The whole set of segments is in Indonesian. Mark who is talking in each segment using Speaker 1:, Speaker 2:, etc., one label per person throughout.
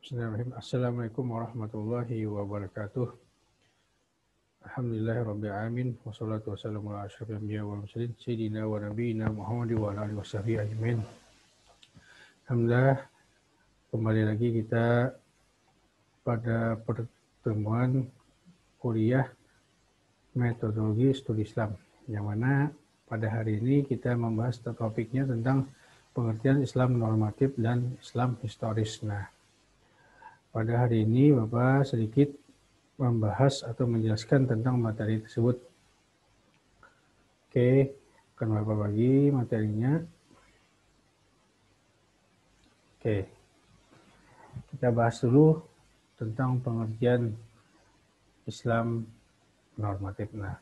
Speaker 1: Bismillahirrahmanirrahim. Assalamualaikum warahmatullahi wabarakatuh. Alhamdulillahirabbil alamin wassalatu wassalamu ala asyrofil anbiya'i wal mursalin sayyidina wa nabiyina Muhammad wa ala alihi washabihi ajmain. Alhamdulillah, kembali lagi kita pada pertemuan kuliah metodologi studi Islam, yang mana pada hari ini kita membahas topiknya tentang pengertian Islam normatif dan Islam historis. Nah, pada hari ini Bapak sedikit membahas atau menjelaskan tentang materi tersebut. Oke, akan Bapak bagi materinya. Oke, kita bahas dulu tentang pengertian Islam normatif. Nah,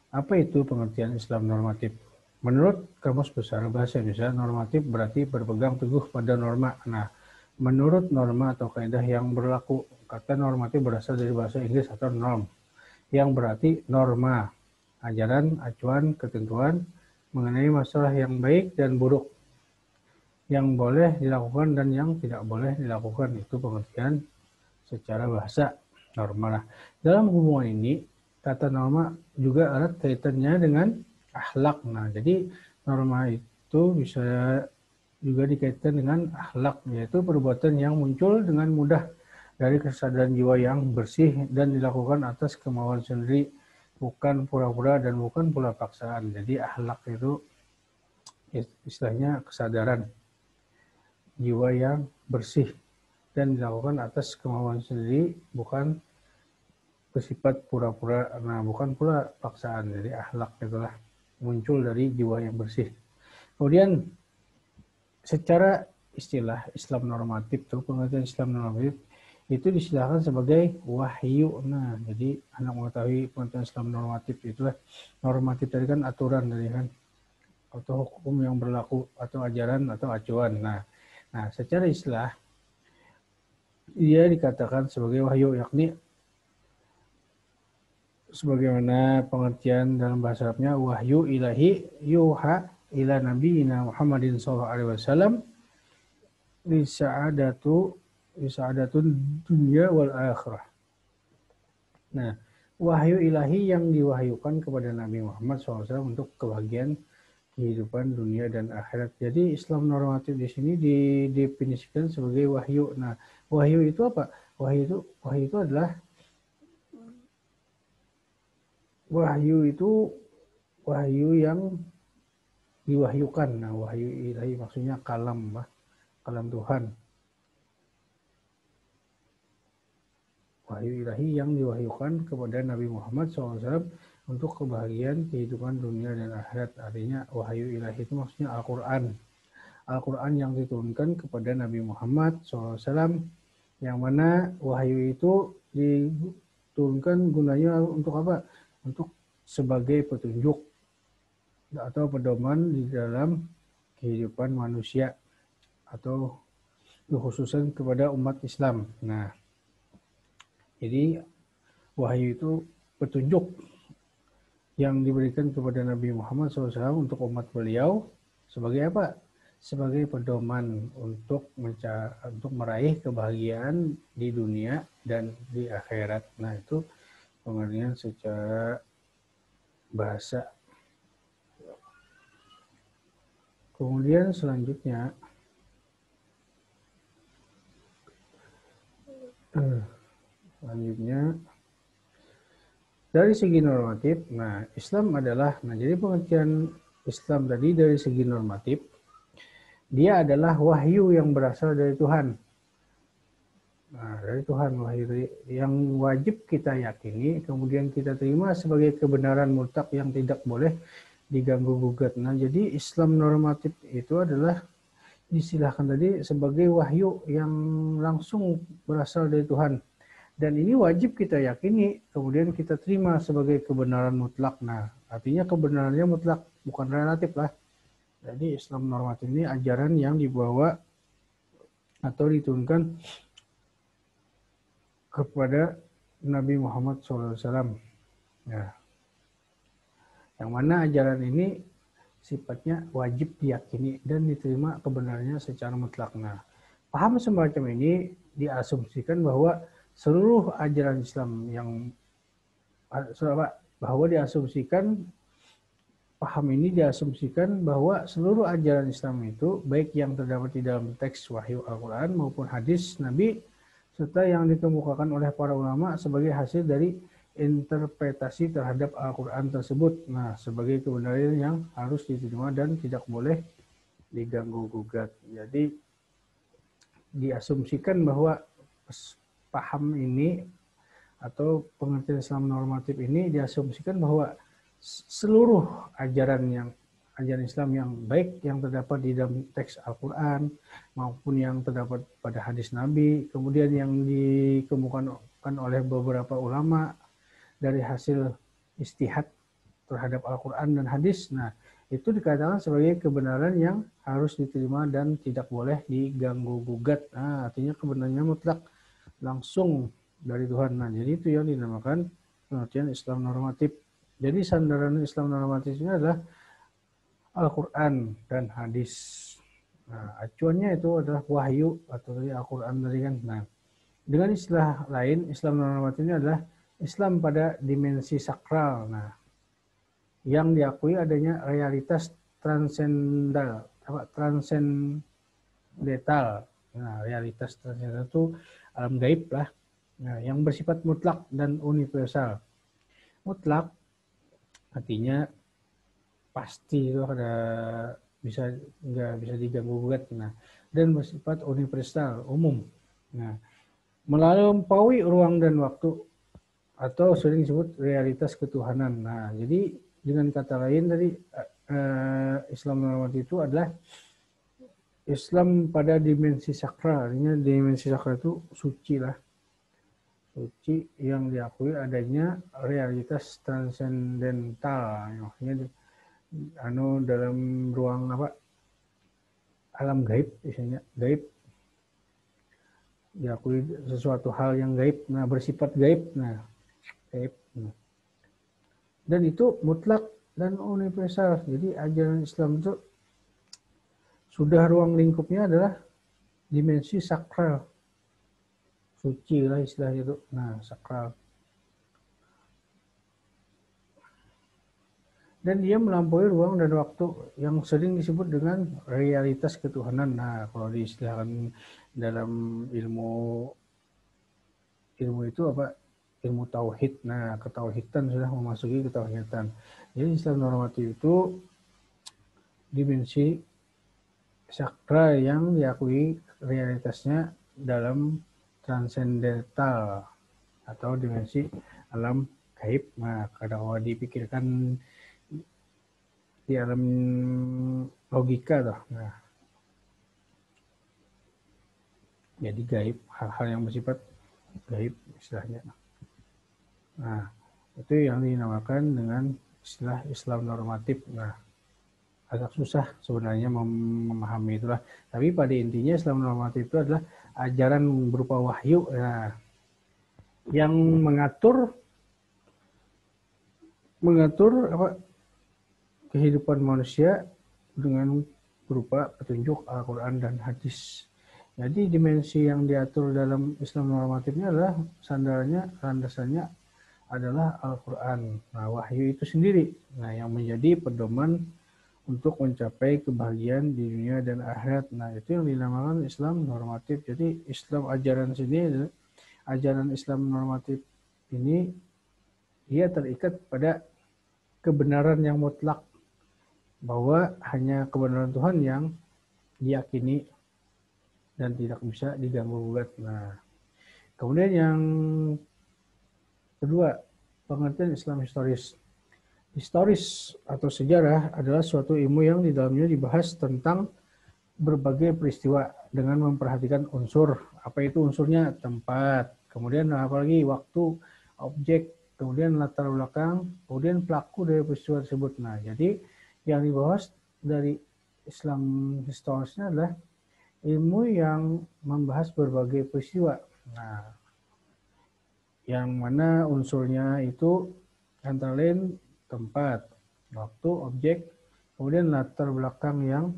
Speaker 1: apa itu pengertian Islam normatif? Menurut Kamus Besar Bahasa Indonesia, normatif berarti berpegang teguh pada norma. Nah, menurut norma atau kaidah yang berlaku, kata normatif berasal dari bahasa Inggris atau norm, yang berarti norma, ajaran, acuan, ketentuan mengenai masalah yang baik dan buruk, yang boleh dilakukan dan yang tidak boleh dilakukan. Itu pengertian secara bahasa norma. Nah, dalam hubungan ini, kata norma juga erat kaitannya dengan akhlak. Nah, jadi norma itu bisa juga dikaitkan dengan akhlak, yaitu perbuatan yang muncul dengan mudah dari kesadaran jiwa yang bersih dan dilakukan atas kemauan sendiri, bukan pura-pura dan bukan pula paksaan. Jadi akhlak itu istilahnya kesadaran jiwa yang bersih dan dilakukan atas kemauan sendiri, bukan bersifat pura-pura, nah bukan pula paksaan. Jadi akhlak itulah muncul dari jiwa yang bersih. Kemudian secara istilah Islam normatif, atau pengertian Islam normatif itu disilahkan sebagai wahyu. Nah, jadi anak mengetahui pengertian Islam normatif itulah, normatif tadi kan aturan dari kan, atau hukum yang berlaku, atau ajaran atau acuan. Nah, secara istilah ia dikatakan sebagai wahyu, yakni sebagaimana pengertian dalam bahasa Arabnya, wahyu ilahi yuha ila nabiyina Muhammadin sallallahu alaihi wasallam lisa'adatun dunia wal akhirah. Nah, wahyu ilahi yang diwahyukan kepada Nabi Muhammad SAW untuk kebahagiaan kehidupan dunia dan akhirat. Jadi Islam normatif di sini didefinisikan sebagai wahyu. Nah, wahyu itu apa? Wahyu itu adalah wahyu yang diwahyukan. Nah, wahyu ilahi maksudnya kalam Tuhan. Wahyu ilahi yang diwahyukan kepada Nabi Muhammad SAW untuk kebahagiaan kehidupan dunia dan akhirat. Artinya wahyu ilahi itu maksudnya Al-Quran. Al-Quran yang diturunkan kepada Nabi Muhammad SAW, yang mana wahyu itu diturunkan gunanya untuk apa? Untuk sebagai petunjuk atau pedoman di dalam kehidupan manusia, atau khususan kepada umat Islam. Nah, jadi wahyu itu petunjuk yang diberikan kepada Nabi Muhammad SAW untuk umat beliau sebagai apa? Sebagai pedoman untuk meraih kebahagiaan di dunia dan di akhirat. Nah, itu pengertian secara bahasa. Kemudian selanjutnya dari segi normatif. Nah, Islam adalah, jadi pengertian Islam tadi dari segi normatif, dia adalah wahyu yang berasal dari Tuhan. Nah, dari Tuhan, wahyu yang wajib kita yakini, kemudian kita terima sebagai kebenaran mutlak yang tidak boleh diganggu gugat. Nah, jadi Islam normatif itu adalah disilahkan tadi sebagai wahyu yang langsung berasal dari Tuhan. Dan ini wajib kita yakini, kemudian kita terima sebagai kebenaran mutlak. Nah, artinya kebenarannya mutlak, bukan relatif lah. Jadi Islam normatif ini ajaran yang dibawa atau diturunkan kepada Nabi Muhammad SAW. Nah, yang mana ajaran ini sifatnya wajib diyakini dan diterima kebenarannya secara mutlak. Nah, paham semacam ini diasumsikan bahwa seluruh ajaran Islam yang bahwa diasumsikan paham ini diasumsikan bahwa seluruh ajaran Islam itu baik yang terdapat di dalam teks wahyu Al-Quran maupun hadis Nabi serta yang dikemukakan oleh para ulama sebagai hasil dari interpretasi terhadap Al-Quran tersebut. Nah, sebagai kebenaran yang harus diterima dan tidak boleh diganggu gugat. Jadi diasumsikan bahwa paham ini atau pengertian Islam normatif ini diasumsikan bahwa seluruh ajaran Islam yang baik yang terdapat di dalam teks Al-Quran maupun yang terdapat pada hadis Nabi, kemudian yang dikemukakan oleh beberapa ulama dari hasil istihad terhadap Al-Quran dan hadis. Nah, itu dikatakan sebagai kebenaran yang harus diterima dan tidak boleh diganggu gugat. Nah, artinya kebenarannya mutlak langsung dari Tuhan. Nah, jadi itu yang dinamakan pengertian Islam normatif. Jadi sandaran Islam normatif ini adalah Al-Quran dan hadis. Nah, acuannya itu adalah wahyu atau dari Al-Quran tadi kan. Nah, dengan istilah lain, Islam normatif ini adalah Islam pada dimensi sakral. Nah, yang diakui adanya realitas transendental. Nah, realitas transendental itu alam gaib lah. Nah, yang bersifat mutlak dan universal. Mutlak artinya pasti itu ada nggak bisa diganggu gugat. Nah, dan bersifat universal umum. Nah, melampaui ruang dan waktu atau sering disebut realitas ketuhanan. Nah, jadi dengan kata lain tadi Islam normatif itu adalah Islam pada dimensi sakral. Artinya dimensi sakral itu suci lah. Suci yang diakui adanya realitas transendental, maksudnya dalam ruang alam gaib, misalnya gaib diakui sesuatu hal yang gaib, nah bersifat gaib, gaib, dan itu mutlak dan universal. Jadi ajaran Islam itu sudah ruang lingkupnya adalah dimensi sakral. Suci lah istilahnya itu. Nah, sakral. Dan dia melampaui ruang dan waktu yang sering disebut dengan realitas ketuhanan. Nah, kalau diistilahkan dalam ilmu itu apa? Ilmu tauhid. Nah, ketauhidan sudah memasuki ketauhidan. Jadi Islam normatif itu dimensi sakral yang diakui realitasnya dalam transendental atau dimensi alam gaib. Nah, kalau dipikirkan di alam logika toh. Nah, jadi gaib, hal-hal yang bersifat gaib istilahnya. Nah, itu yang dinamakan dengan istilah Islam normatif. Nah, agak susah sebenarnya memahami itulah. Tapi pada intinya Islam normatif itu adalah ajaran berupa wahyu yang mengatur kehidupan manusia dengan berupa petunjuk Al-Quran dan hadis. Jadi dimensi yang diatur dalam Islam normatifnya adalah landasannya adalah Al-Quran. Nah, wahyu itu sendiri. Nah, yang menjadi pedoman untuk mencapai kebahagiaan di dunia dan akhirat. Nah, itu yang dinamakan Islam normatif. Jadi ajaran Islam normatif ini dia terikat pada kebenaran yang mutlak, bahwa hanya kebenaran Tuhan yang diyakini dan tidak bisa diganggu gugat. Nah, kemudian yang kedua, pengertian Islam historis. Historis atau sejarah adalah suatu ilmu yang di dalamnya dibahas tentang berbagai peristiwa dengan memperhatikan unsur. Apa itu unsurnya? Tempat, kemudian apalagi waktu, objek, kemudian latar belakang, kemudian pelaku dari peristiwa tersebut. Nah, jadi yang dibahas dari Islam historisnya adalah ilmu yang membahas berbagai peristiwa. Nah, yang mana unsurnya itu antara lain tempat, waktu, objek, kemudian latar belakang yang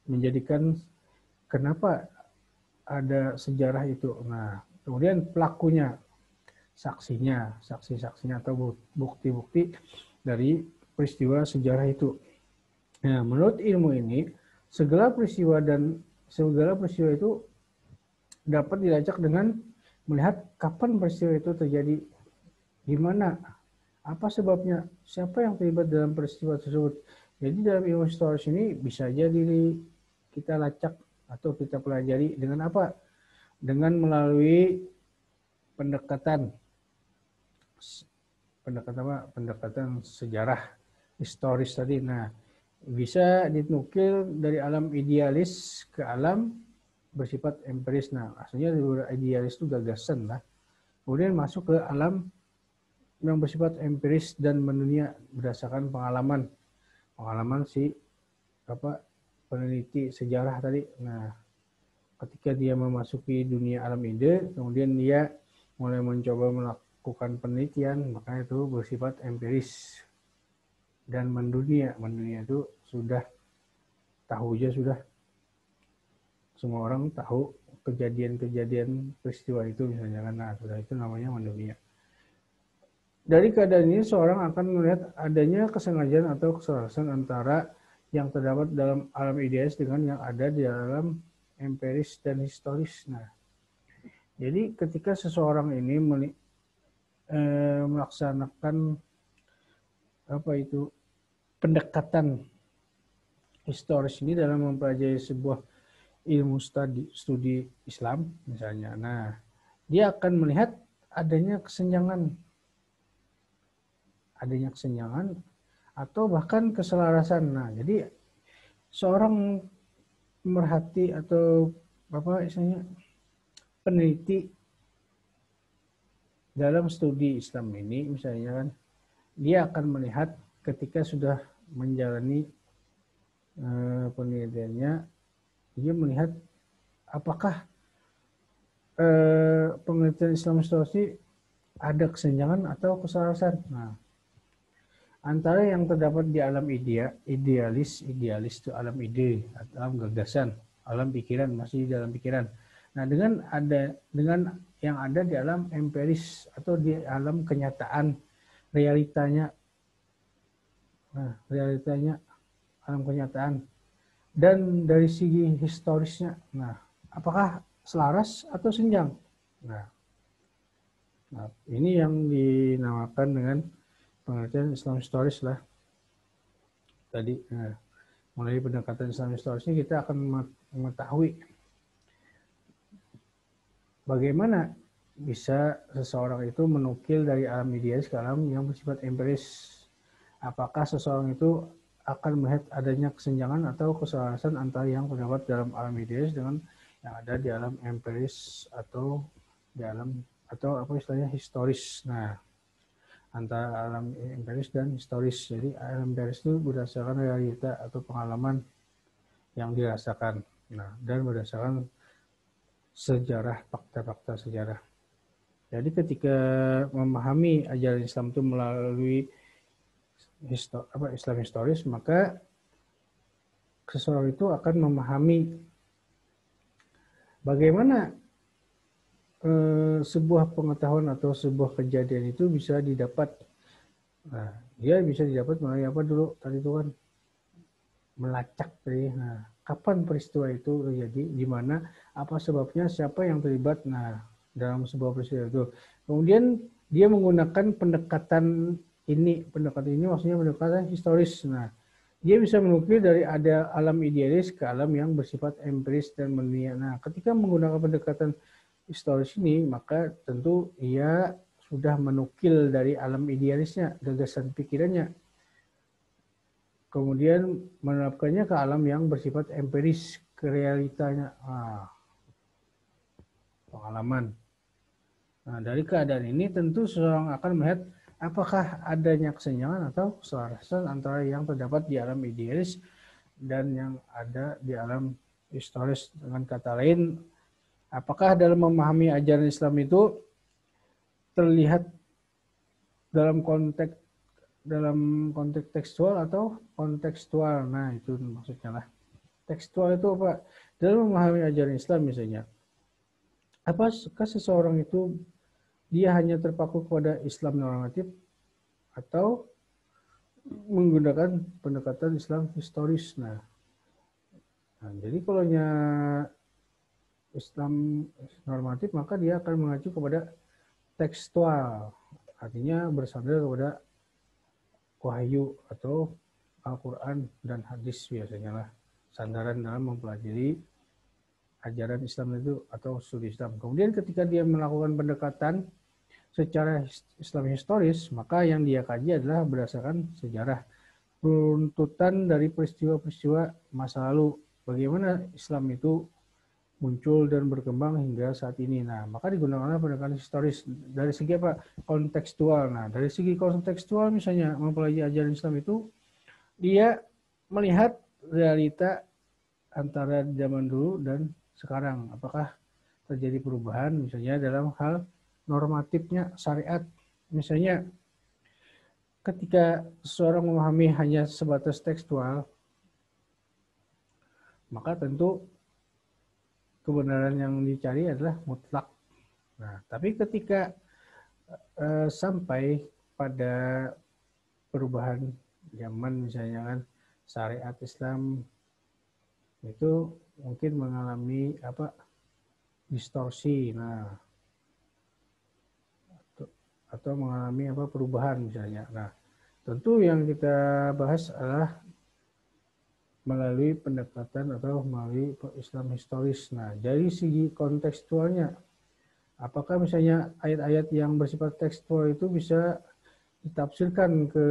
Speaker 1: menjadikan kenapa ada sejarah itu. Nah, kemudian pelakunya, saksi-saksinya atau bukti-bukti dari peristiwa sejarah itu. Nah, menurut ilmu ini, segala peristiwa itu dapat dilacak dengan melihat kapan peristiwa itu terjadi, di mana, apa sebabnya, siapa yang terlibat dalam peristiwa tersebut. Jadi dalam ilmu historis ini bisa jadi kita lacak atau kita pelajari dengan apa? Dengan melalui pendekatan sejarah historis tadi. Nah, bisa dinukil dari alam idealis ke alam bersifat empiris. Nah, aslinya idealis itu gagasan lah. Kemudian masuk ke alam yang bersifat empiris dan mendunia berdasarkan pengalaman si peneliti sejarah tadi. Nah, ketika dia memasuki dunia alam ide, kemudian dia mulai mencoba melakukan penelitian, maka itu bersifat empiris dan mendunia. Mendunia itu sudah semua orang tahu kejadian-kejadian peristiwa itu misalnya, karena sudah itu namanya mendunia. Dari keadaan ini seorang akan melihat adanya kesengajaan atau kesalahan antara yang terdapat dalam alam idealis dengan yang ada di dalam empiris dan historis. Nah, jadi ketika seseorang ini melaksanakan pendekatan historis ini dalam mempelajari sebuah ilmu studi Islam misalnya. Nah, dia akan melihat adanya kesenjangan atau bahkan keselarasan. Nah, jadi seorang pemerhati atau peneliti dalam studi Islam ini misalnya kan, dia akan melihat ketika sudah menjalani penelitiannya, dia melihat apakah penelitian Islam historis ada kesenjangan atau keselarasan. Nah, antara yang terdapat di alam idealis itu alam ide, alam gagasan, alam pikiran, masih di dalam pikiran. Nah, dengan yang ada di alam empiris atau di alam kenyataan, realitanya, alam kenyataan, dan dari segi historisnya, nah, apakah selaras atau senjang? Nah, ini yang dinamakan dengan pengertian Islam historis lah. Tadi mulai pendekatan Islam historis ini kita akan mengetahui bagaimana bisa seseorang itu menukil dari alam idealis ke alam yang bersifat empiris. Apakah seseorang itu akan melihat adanya kesenjangan atau keselarasan antara yang terdapat dalam alam idealis dengan yang ada di alam empiris atau di alam historis. Nah, antara alam empiris dan historis. Jadi alam empiris itu berdasarkan realita atau pengalaman yang dirasakan. Nah, dan berdasarkan sejarah, fakta-fakta sejarah. Jadi ketika memahami ajaran Islam itu melalui Islam historis, maka seseorang itu akan memahami bagaimana sebuah pengetahuan atau sebuah kejadian itu bisa didapat. Nah, dia bisa didapat melalui apa dulu? Tadi itu kan melacak tadi. Nah, kapan peristiwa itu terjadi, di mana, apa sebabnya, siapa yang terlibat. Nah, dalam sebuah peristiwa itu. Kemudian dia menggunakan pendekatan ini maksudnya pendekatan historis. Nah, dia bisa menukil dari ada alam idealis ke alam yang bersifat empiris dan mendunia. Nah, ketika menggunakan pendekatan historis ini, maka tentu ia sudah menukil dari alam idealisnya, gagasan pikirannya. Kemudian menerapkannya ke alam yang bersifat empiris, ke realitanya. Pengalaman. Nah, dari keadaan ini tentu seseorang akan melihat apakah adanya kesenjangan atau keselarasan antara yang terdapat di alam idealis dan yang ada di alam historis. Dengan kata lain, apakah dalam memahami ajaran Islam itu terlihat dalam konteks tekstual atau kontekstual. Nah, itu maksudnya lah. Tekstual itu apa? Dalam memahami ajaran Islam misalnya, apakah seseorang itu dia hanya terpaku kepada Islam normatif atau menggunakan pendekatan Islam historis. Nah jadi kalau Islam normatif maka dia akan mengacu kepada tekstual, artinya bersandar kepada wahyu atau Al-Quran dan hadis biasanya lah sandaran dalam mempelajari ajaran Islam itu atau studi Islam. Kemudian ketika dia melakukan pendekatan secara Islam historis, maka yang dia kaji adalah berdasarkan sejarah runtutan dari peristiwa-peristiwa masa lalu, bagaimana Islam itu muncul dan berkembang hingga saat ini. Nah, maka digunakanlah pendekatan historis dari segi apa? Kontekstual. Nah, dari segi kontekstual misalnya mempelajari ajaran Islam itu dia melihat realita antara zaman dulu dan sekarang. Apakah terjadi perubahan misalnya dalam hal normatifnya syariat. Misalnya ketika seseorang memahami hanya sebatas tekstual, maka tentu kebenaran yang dicari adalah mutlak. Nah, tapi ketika sampai pada perubahan zaman misalnya kan syariat Islam itu mungkin mengalami distorsi, nah atau mengalami perubahan misalnya. Nah, tentu yang kita bahas adalah melalui pendekatan atau melalui Islam historis. Nah, dari segi kontekstualnya, apakah misalnya ayat-ayat yang bersifat tekstual itu bisa ditafsirkan ke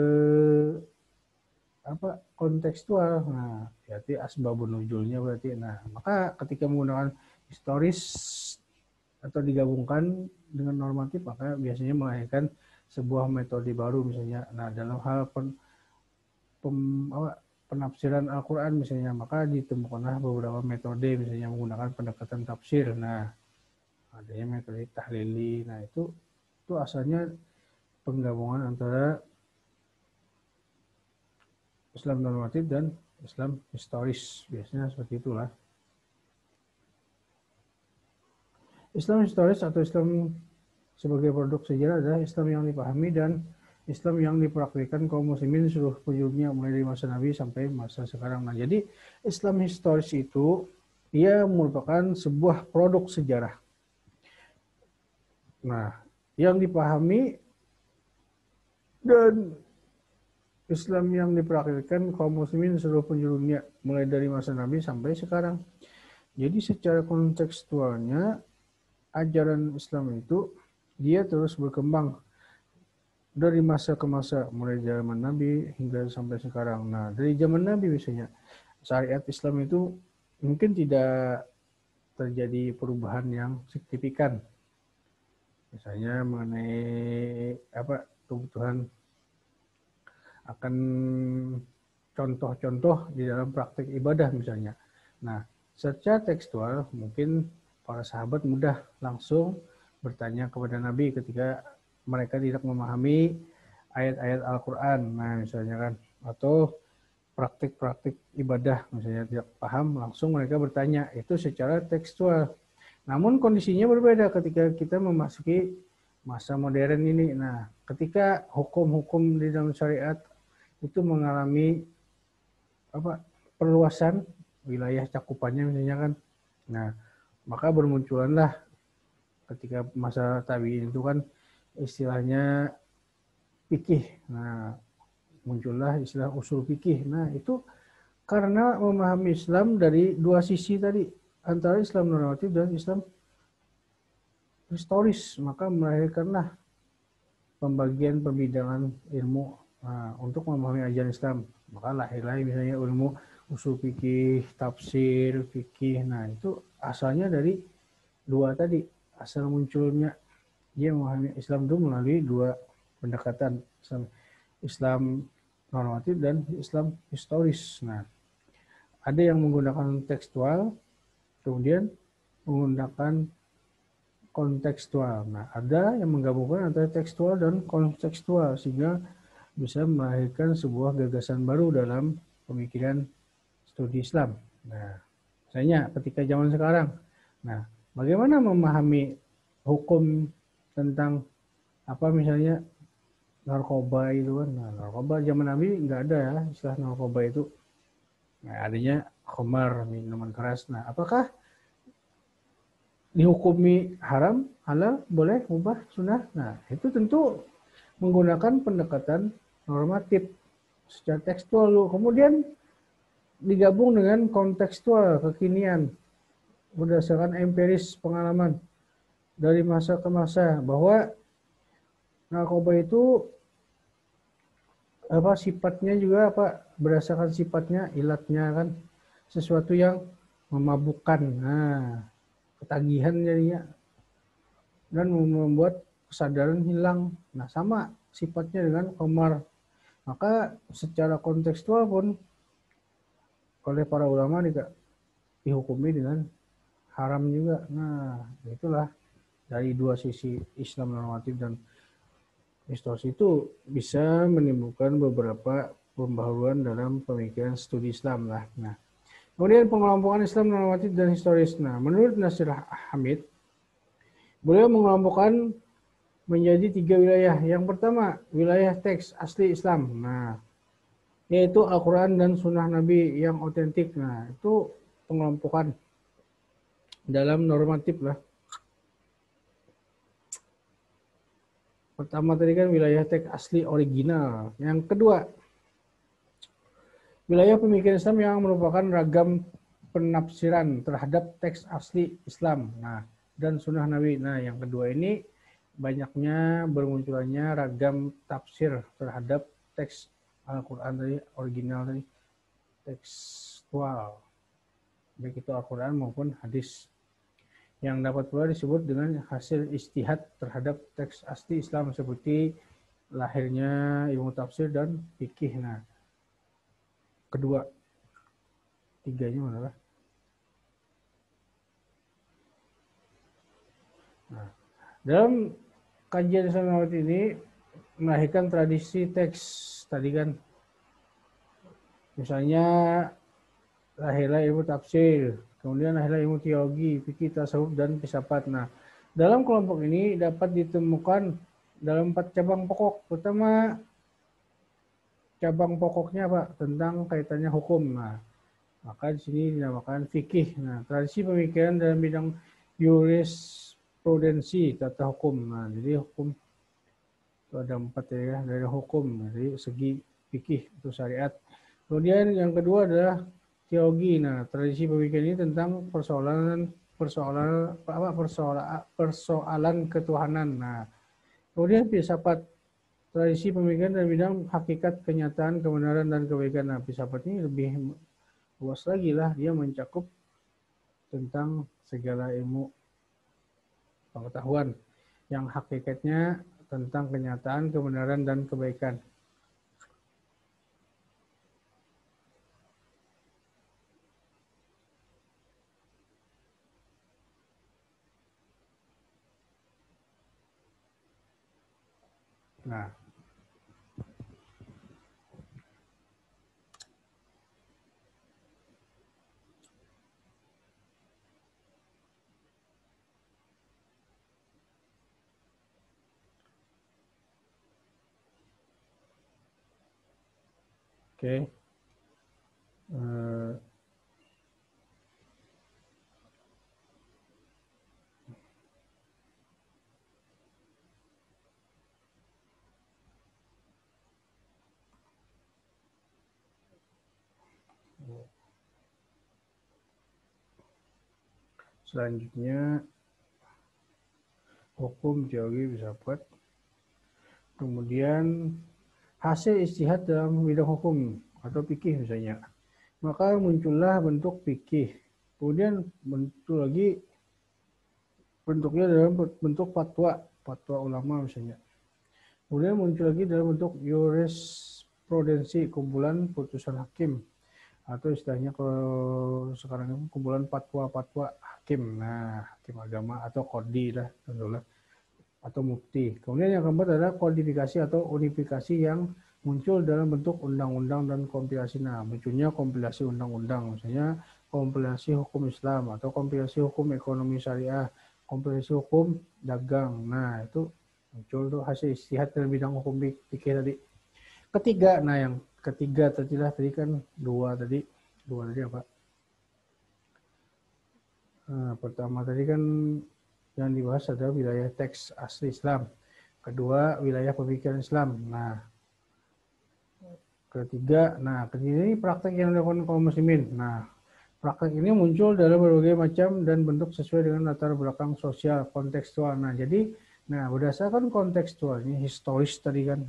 Speaker 1: kontekstual? Nah, berarti asbabun nuzulnya berarti. Nah, maka ketika menggunakan historis atau digabungkan dengan normatif, maka biasanya melahirkan sebuah metode baru misalnya. Nah, dalam hal penafsiran Al-Quran misalnya, maka ditemukanlah beberapa metode misalnya menggunakan pendekatan tafsir. Nah, adanya metode tahlili. Nah, itu asalnya penggabungan antara Islam normatif dan Islam historis. Biasanya seperti itulah. Islam historis atau Islam sebagai produk sejarah adalah Islam yang dipahami dan Islam yang dipraktikkan kaum muslimin seluruh penjurusnya mulai dari masa Nabi sampai masa sekarang. Nah, jadi Islam historis itu ia merupakan sebuah produk sejarah. Nah, yang dipahami dan Islam yang dipraktikkan kaum muslimin seluruh penjurusnya mulai dari masa Nabi sampai sekarang. Jadi secara kontekstualnya ajaran Islam itu dia terus berkembang dari masa ke masa, mulai zaman Nabi hingga sampai sekarang. Nah, dari zaman Nabi misalnya, syariat Islam itu mungkin tidak terjadi perubahan yang signifikan. Misalnya mengenai kebutuhan akan contoh-contoh di dalam praktik ibadah misalnya. Nah, secara tekstual mungkin para sahabat mudah langsung bertanya kepada Nabi ketika mereka tidak memahami ayat-ayat Al-Quran, nah misalnya kan, atau praktik-praktik ibadah misalnya tidak paham, langsung mereka bertanya, itu secara tekstual. Namun kondisinya berbeda ketika kita memasuki masa modern ini. Nah, ketika hukum-hukum di dalam syariat itu mengalami perluasan wilayah cakupannya misalnya kan. Nah, maka bermunculanlah ketika masa tabi'in itu kan istilahnya fikih. Nah, muncullah istilah usul fikih. Nah, itu karena memahami Islam dari dua sisi tadi, antara Islam normatif dan Islam historis, maka melahirkanlah pembagian pembidangan ilmu untuk memahami ajaran Islam. Maka lahirlah misalnya ilmu usul fikih, tafsir, fikih. Nah, itu asalnya dari dua tadi. Asal munculnya dia memahami Islam itu melalui dua pendekatan, Islam normatif dan Islam historis. Nah, ada yang menggunakan tekstual, kemudian menggunakan kontekstual. Nah, ada yang menggabungkan antara tekstual dan kontekstual sehingga bisa melahirkan sebuah gagasan baru dalam pemikiran studi Islam. Nah, misalnya ketika zaman sekarang, nah Bagaimana memahami hukum tentang apa misalnya narkoba itu kan? Nah, narkoba zaman Nabi nggak ada ya istilah narkoba itu. Nah, adanya khamar, minuman keras. Nah, apakah dihukumi haram, halal, boleh, mubah, sunnah? Nah, itu tentu menggunakan pendekatan normatif secara tekstual. Kemudian digabung dengan kontekstual kekinian berdasarkan empiris pengalaman dari masa ke masa bahwa narkoba itu apa sifatnya juga apa berdasarkan sifatnya ilatnya kan sesuatu yang memabukkan. Nah, ketagihan jadinya dan membuat kesadaran hilang. Nah, sama sifatnya dengan khamar. Maka secara kontekstual pun oleh para ulama dihukumi dengan haram juga. Nah, itulah dari dua sisi Islam normatif dan historis itu bisa menimbulkan beberapa pembaharuan dalam pemikiran studi Islam lah. Nah, kemudian pengelompokan Islam normatif dan historis. Nah, menurut Nasir Hamid, beliau mengelompokkan menjadi 3 wilayah. Yang pertama, wilayah teks asli Islam. Nah, yaitu Al-Quran dan Sunnah Nabi yang otentik. Nah, itu pengelompokan dalam normatif lah. Pertama tadi kan wilayah teks asli original. Yang kedua, wilayah pemikiran Islam yang merupakan ragam penafsiran terhadap teks asli Islam. Nah, dan Sunnah Nabi. Nah, yang kedua ini banyaknya bermunculannya ragam tafsir terhadap teks Al-Quran tadi, original tadi, tekstual. Baik itu Al-Quran maupun hadis. Yang dapat pula disebut dengan hasil ijtihad terhadap teks asli Islam seperti lahirnya ilmu tafsir dan fikih. Nah, kedua, tiganya mana lah? Nah, dalam kajian Islam ini melahirkan tradisi teks tadi kan, misalnya lahirlah ilmu tafsir, kemudian lahirlah ilmu teologi, fikih, tasawuf, dan filsafat. Nah, dalam kelompok ini dapat ditemukan dalam 4 cabang pokok. Pertama, cabang pokoknya apa? Tentang kaitannya hukum. Nah, maka di sini dinamakan fikih. Nah, tradisi pemikiran dalam bidang jurisprudensi, tata hukum. Nah, jadi hukum itu ada 4 ya, dari hukum, dari segi fikih itu syariat. Kemudian yang kedua adalah teologi. Nah, tradisi pemikiran ini tentang persoalan ketuhanan. Nah, kemudian filsafat, tradisi pemikiran dalam bidang hakikat, kenyataan, kebenaran, dan kebaikan. Nah, filsafat ini lebih luas lagi lah, dia mencakup tentang segala ilmu pengetahuan yang hakikatnya tentang kenyataan, kebenaran, dan kebaikan. Nah, oke. Selanjutnya hukum, teologi, filsafat. Kemudian hasil ijtihad dalam bidang hukum atau fikih misalnya. Maka muncullah bentuk fikih. Kemudian bentuk lagi bentuknya dalam bentuk fatwa, fatwa ulama misalnya. Kemudian muncul lagi dalam bentuk jurisprudensi, kumpulan putusan hakim. Atau istilahnya kalau sekarang ini kumpulan fatwa-fatwa hakim. Nah, hakim agama atau qadhi lah tentulah, atau mufti. Kemudian yang keempat adalah kodifikasi atau unifikasi yang muncul dalam bentuk undang-undang dan kompilasi. Nah, munculnya kompilasi undang-undang, misalnya kompilasi hukum Islam atau kompilasi hukum ekonomi syariah, kompilasi hukum dagang. Nah, itu muncul tuh hasil ijtihad dalam bidang hukum fikih tadi. Ketiga, nah yang ketiga tadi kan dua tadi apa? Nah, pertama tadi kan yang dibahas adalah wilayah teks asli Islam. Kedua, wilayah pemikiran Islam. Nah, ketiga ini praktek yang dilakukan kaum muslimin. Nah, praktek ini muncul dalam berbagai macam dan bentuk sesuai dengan latar belakang sosial, kontekstual. Nah, jadi, berdasarkan kontekstualnya, historis tadi kan,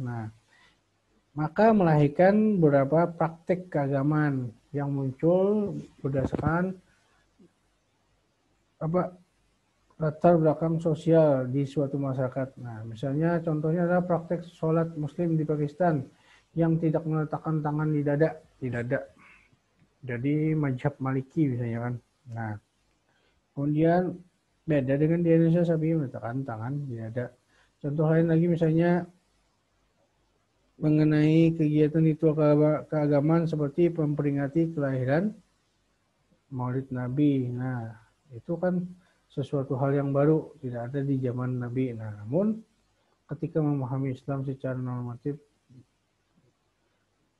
Speaker 1: maka melahirkan beberapa praktek keagamaan yang muncul berdasarkan latar belakang sosial di suatu masyarakat. Nah, misalnya contohnya adalah praktek sholat muslim di Pakistan yang tidak meletakkan tangan di dada. Jadi mazhab Maliki misalnya kan. Nah, kemudian beda dengan di Indonesia sapi meletakkan tangan di dada. Contoh lain lagi misalnya mengenai kegiatan ritual keagamaan seperti memperingati kelahiran Maulid Nabi. Nah, itu kan sesuatu hal yang baru, tidak ada di zaman Nabi. Nah, namun ketika memahami Islam secara normatif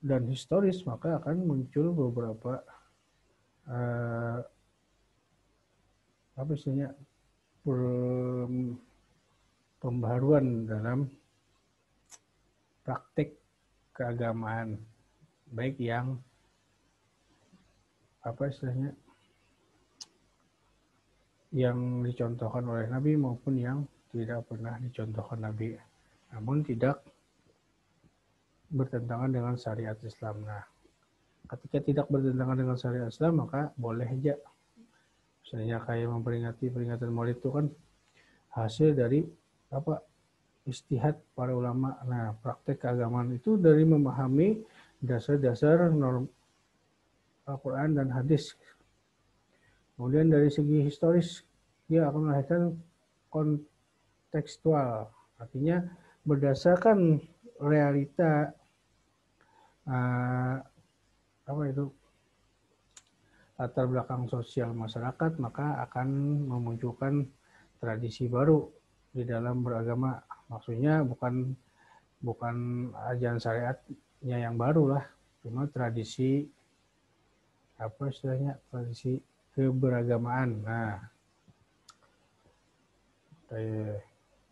Speaker 1: dan historis, maka akan muncul beberapa pembaharuan dalam praktik keagamaan, baik yang yang dicontohkan oleh Nabi maupun yang tidak pernah dicontohkan Nabi, namun tidak bertentangan dengan syariat Islam. Nah, ketika tidak bertentangan dengan syariat Islam, maka boleh aja. Misalnya kayak memperingati peringatan Maulid itu kan hasil dari ijtihad para ulama. Nah, praktek keagamaan itu dari memahami dasar-dasar norma Al-Quran dan hadis. Kemudian dari segi historis, dia akan melahirkan kontekstual. Artinya berdasarkan realita latar belakang sosial masyarakat, maka akan memunculkan tradisi baru di dalam beragama. Maksudnya bukan ajaran syariatnya yang baru lah, cuma tradisi tradisi keberagamaan. Nah,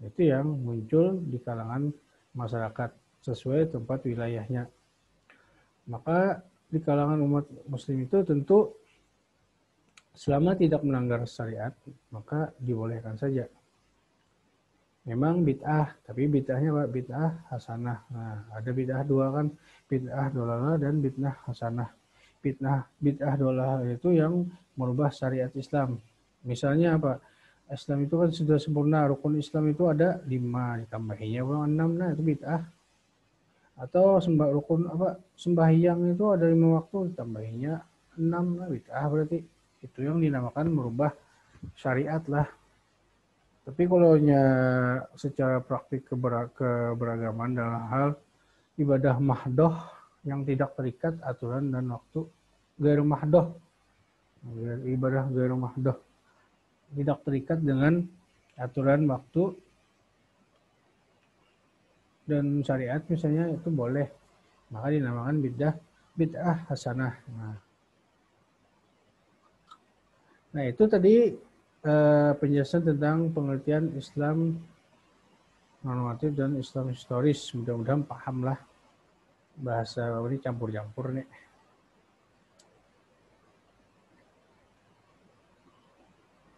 Speaker 1: itu yang muncul di kalangan masyarakat sesuai tempat wilayahnya. Maka di kalangan umat muslim itu tentu selama tidak melanggar syariat, maka dibolehkan saja. Memang bid'ah, tapi bid'ahnya bid'ah hasanah. Nah, ada bid'ah dua kan, bid'ah dolalah dan bid'ah hasanah. Bid'ah dolalah itu yang merubah syariat Islam. Misalnya apa? Islam itu kan sudah sempurna, rukun Islam itu ada 5, ditambahinya 6, nah itu bid'ah. Atau sembahyang itu ada 5 waktu, ditambahinya 6, nah bid'ah berarti. Itu yang dinamakan merubah syariat lah. Tapi kalau secara praktik keberagaman dalam hal ibadah mahdoh yang tidak terikat aturan dan waktu, gairu mahdoh, ibadah gairu mahdoh, tidak terikat dengan aturan waktu dan syariat misalnya, itu boleh, maka dinamakan bid'ah hasanah. Nah itu tadi penjelasan tentang pengertian Islam normatif dan Islam historis. Mudah-mudahan paham lah, bahasa ini campur-campur nih.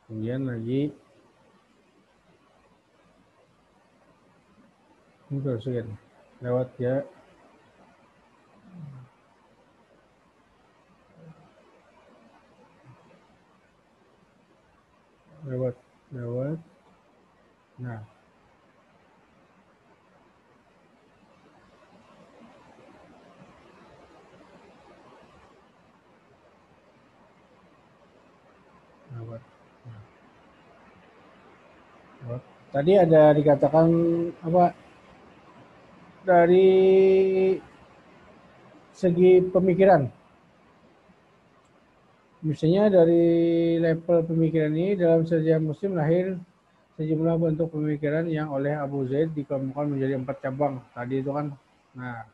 Speaker 1: Kemudian lagi ini teruskan lewat ya. Lewat. Nah. Tadi ada dikatakan dari segi pemikiran. Misalnya dari level pemikiran ini dalam sejarah Muslim lahir sejumlah bentuk pemikiran yang oleh Abu Zaid dikelompokkan menjadi 4 cabang. Tadi itu kan, nah,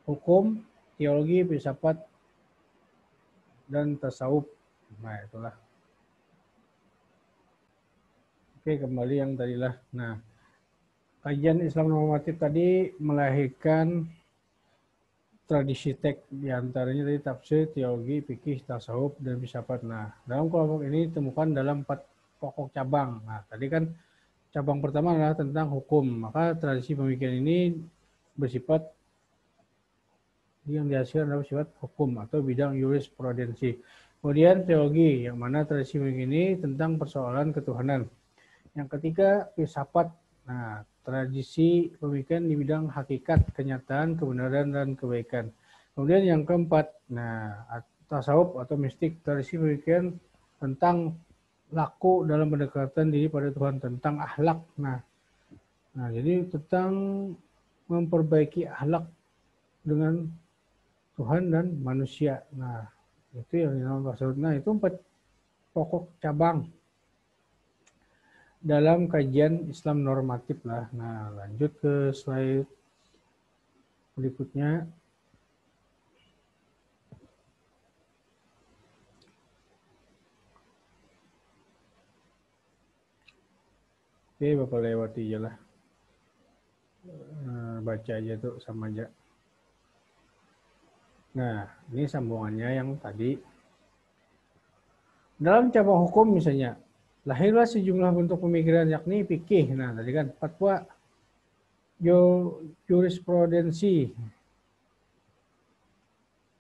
Speaker 1: hukum, teologi, filsafat, dan tasawuf. Nah, itulah. Oke, kembali yang tadilah. Nah, kajian Islam normatif tadi melahirkan tradisi teks diantaranya tadi tafsir, teologi, fikih, tasawuf, dan filsafat. Nah, dalam kelompok ini ditemukan dalam 4 pokok cabang. Nah, tadi kan cabang pertama adalah tentang hukum. Maka tradisi pemikiran ini bersifat yang dihasilkan adalah sifat hukum atau bidang jurisprudensi. Kemudian teologi, yang mana tradisi pemikiran ini tentang persoalan ketuhanan. Yang ketiga, filsafat. Nah, tradisi pemikiran di bidang hakikat, kenyataan, kebenaran, dan kebaikan. Kemudian yang keempat, nah, tasawuf atau mistik, tradisi pemikiran tentang laku dalam pendekatan diri pada Tuhan, tentang akhlak. Nah, jadi tentang memperbaiki akhlak dengan Tuhan dan manusia. Nah, itu yang dinamakan tasawuf. Nah, itu 4 pokok cabang dalam kajian Islam normatif lah. Nah, lanjut ke slide berikutnya. Oke, Bapak lewati aja lah. Baca aja tuh sama aja. Nah, ini sambungannya yang tadi. Dalam cabang hukum misalnya, lahirlah sejumlah bentuk pemikiran yakni fikih. Nah, tadi kan fatwa, jurisprudensi,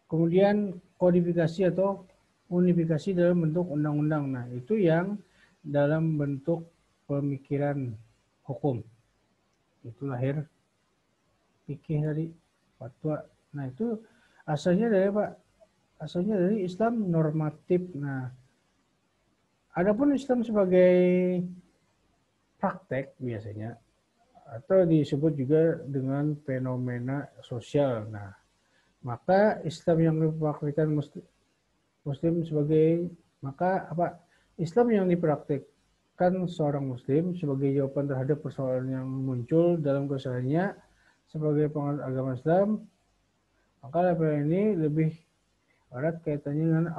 Speaker 1: kemudian kodifikasi atau unifikasi dalam bentuk undang-undang. Nah, itu yang dalam bentuk pemikiran hukum. Itu lahir fikih tadi, fatwa. Nah, itu asalnya dari apa? Asalnya dari Islam normatif. Nah, adapun Islam sebagai praktek biasanya atau disebut juga dengan fenomena sosial. Nah, maka Islam yang dipraktikkan Muslim sebagai Islam yang dipraktikkan seorang Muslim sebagai jawaban terhadap persoalan yang muncul dalam kesehariannya sebagai penganut agama Islam, maka level ini lebih erat kaitannya dengan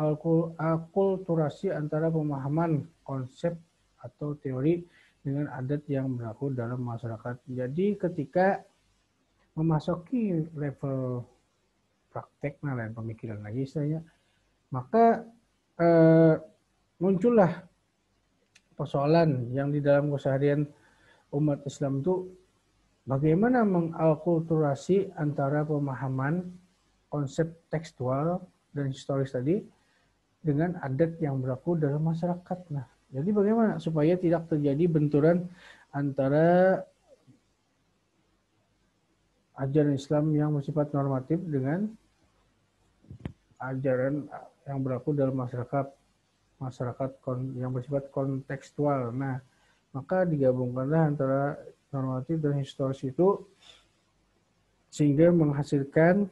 Speaker 1: akulturasi antara pemahaman konsep atau teori dengan adat yang berlaku dalam masyarakat. Jadi ketika memasuki level praktek, nah lain pemikiran lagi istilahnya, maka muncullah persoalan yang di dalam keseharian umat Islam itu bagaimana mengakulturasi antara pemahaman konsep tekstual dan historis tadi dengan adat yang berlaku dalam masyarakat. Nah, jadi bagaimana supaya tidak terjadi benturan antara ajaran Islam yang bersifat normatif dengan ajaran yang berlaku dalam masyarakat yang bersifat kontekstual. Nah, maka digabungkanlah antara normatif dan historis itu sehingga menghasilkan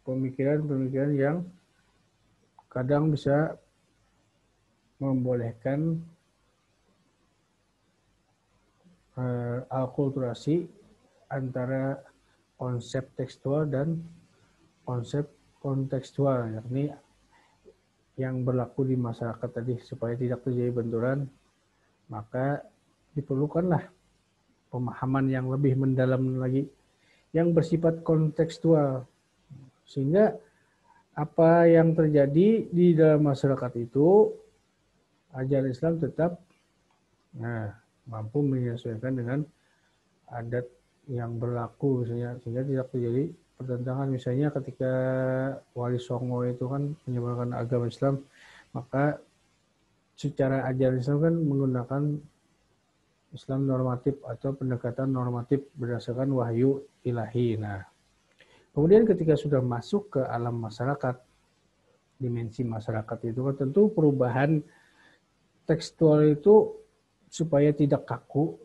Speaker 1: pemikiran-pemikiran yang kadang bisa membolehkan akulturasi antara konsep tekstual dan konsep kontekstual, yakni yang berlaku di masyarakat tadi. Supaya tidak terjadi benturan, maka diperlukanlah pemahaman yang lebih mendalam lagi yang bersifat kontekstual, sehingga apa yang terjadi di dalam masyarakat itu ajaran Islam tetap mampu menyesuaikan dengan adat yang berlaku misalnya, sehingga tidak terjadi pertentangan. Misalnya ketika Wali Songo itu kan menyebarkan agama Islam, maka secara ajaran Islam kan menggunakan Islam normatif atau pendekatan normatif berdasarkan wahyu ilahi. Nah, kemudian ketika sudah masuk ke alam masyarakat, dimensi masyarakat itu kan tentu perubahan tekstual itu supaya tidak kaku,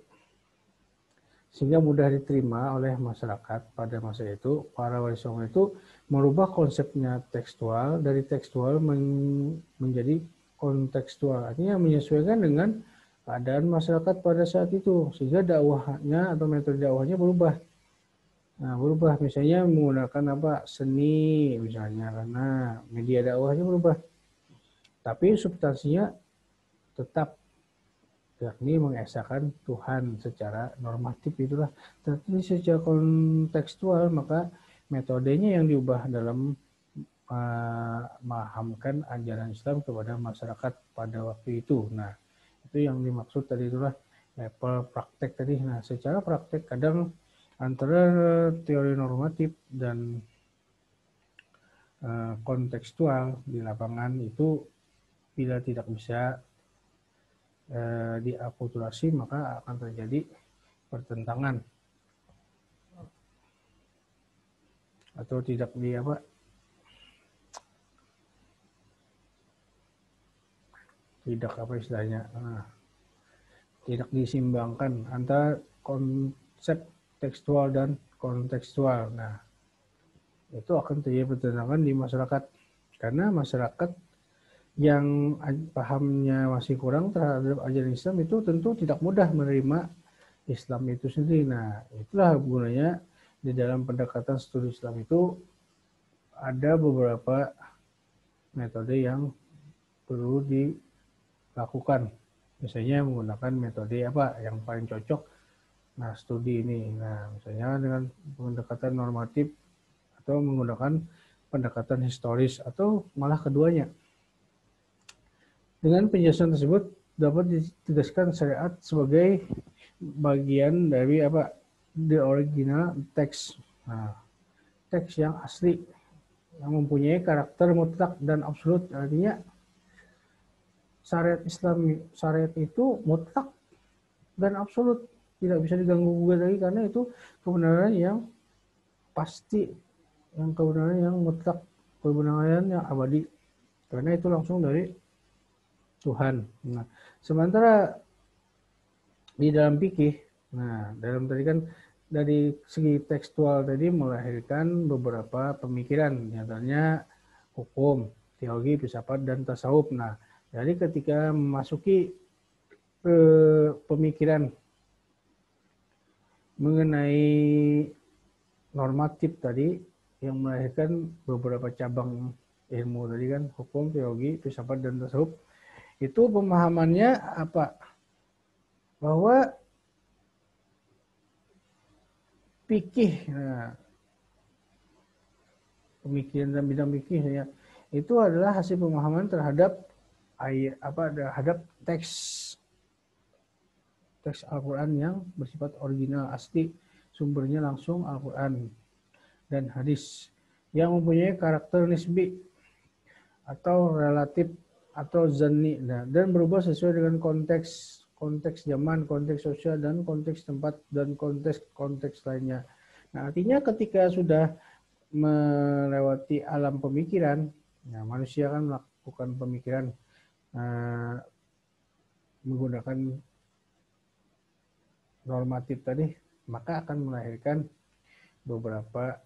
Speaker 1: sehingga mudah diterima oleh masyarakat pada masa itu. Para wali songo itu merubah konsepnya tekstual dari tekstual menjadi kontekstual, artinya menyesuaikan dengan keadaan masyarakat pada saat itu, sehingga dakwahnya atau metode dakwahnya berubah. Nah, berubah misalnya menggunakan seni misalnya, karena media dakwahnya berubah. Tapi substansinya tetap, yakni mengesahkan Tuhan secara normatif itulah. Tapi secara kontekstual maka metodenya yang diubah dalam memahamkan ajaran Islam kepada masyarakat pada waktu itu. Nah, itu yang dimaksud tadi itulah level praktek tadi. Nah, secara praktek kadang antara teori normatif dan kontekstual di lapangan itu bila tidak bisa diakulturasi maka akan terjadi pertentangan atau tidak tidak disimbangkan antara konsep tekstual dan kontekstual. Nah, itu akan terjadi pertentangan di masyarakat karena masyarakat yang pahamnya masih kurang terhadap ajaran Islam itu tentu tidak mudah menerima Islam itu sendiri. Nah, itulah gunanya di dalam pendekatan studi Islam itu ada beberapa metode yang perlu dilakukan. Misalnya menggunakan metode yang paling cocok studi ini. Nah, misalnya dengan pendekatan normatif atau menggunakan pendekatan historis atau malah keduanya. Dengan penjelasan tersebut dapat ditegaskan syariat sebagai bagian dari the original text. Nah, teks yang asli yang mempunyai karakter mutlak dan absolut. Artinya syariat itu mutlak dan absolut, tidak bisa diganggu-gugat lagi karena itu kebenaran yang pasti, yang kebenaran yang mutlak, kebenaran yang abadi. Karena itu langsung dari Tuhan. Nah, sementara di dalam fikih, dalam tadi kan dari segi tekstual tadi melahirkan beberapa pemikiran, nyatanya hukum, teologi, filsafat, dan tasawuf. Nah, jadi ketika memasuki pemikiran mengenai normatif tadi yang melahirkan beberapa cabang ilmu tadi kan, hukum, teologi, filsafat, dan tasawuf, itu pemahamannya bahwa fikih, pemikiran dalam bidang fikih ya, itu adalah hasil pemahaman terhadap terhadap teks Al-Quran yang bersifat original asli, sumbernya langsung Al-Quran dan hadis yang mempunyai karakter nisbi atau relatif atau zanni, dan berubah sesuai dengan konteks zaman, konteks sosial, dan konteks tempat, dan konteks lainnya. Nah, artinya ketika sudah melewati alam pemikiran, manusia kan melakukan pemikiran menggunakan normatif tadi, maka akan melahirkan beberapa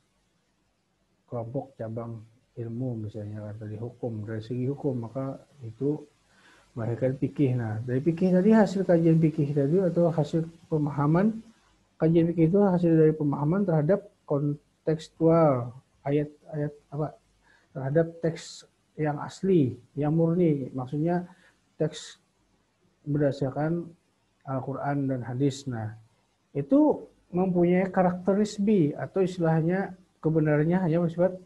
Speaker 1: kelompok cabang ilmu, misalnya dari hukum, dari segi hukum, maka itu melahirkan fikih. Nah, dari fikih tadi, hasil kajian fikih tadi atau hasil pemahaman, kajian fikih itu hasil dari pemahaman terhadap kontekstual ayat-ayat terhadap teks yang asli, yang murni, maksudnya teks berdasarkan Al-Quran dan hadis. Nah, itu mempunyai karakter nisbi atau istilahnya kebenarannya hanya bersifat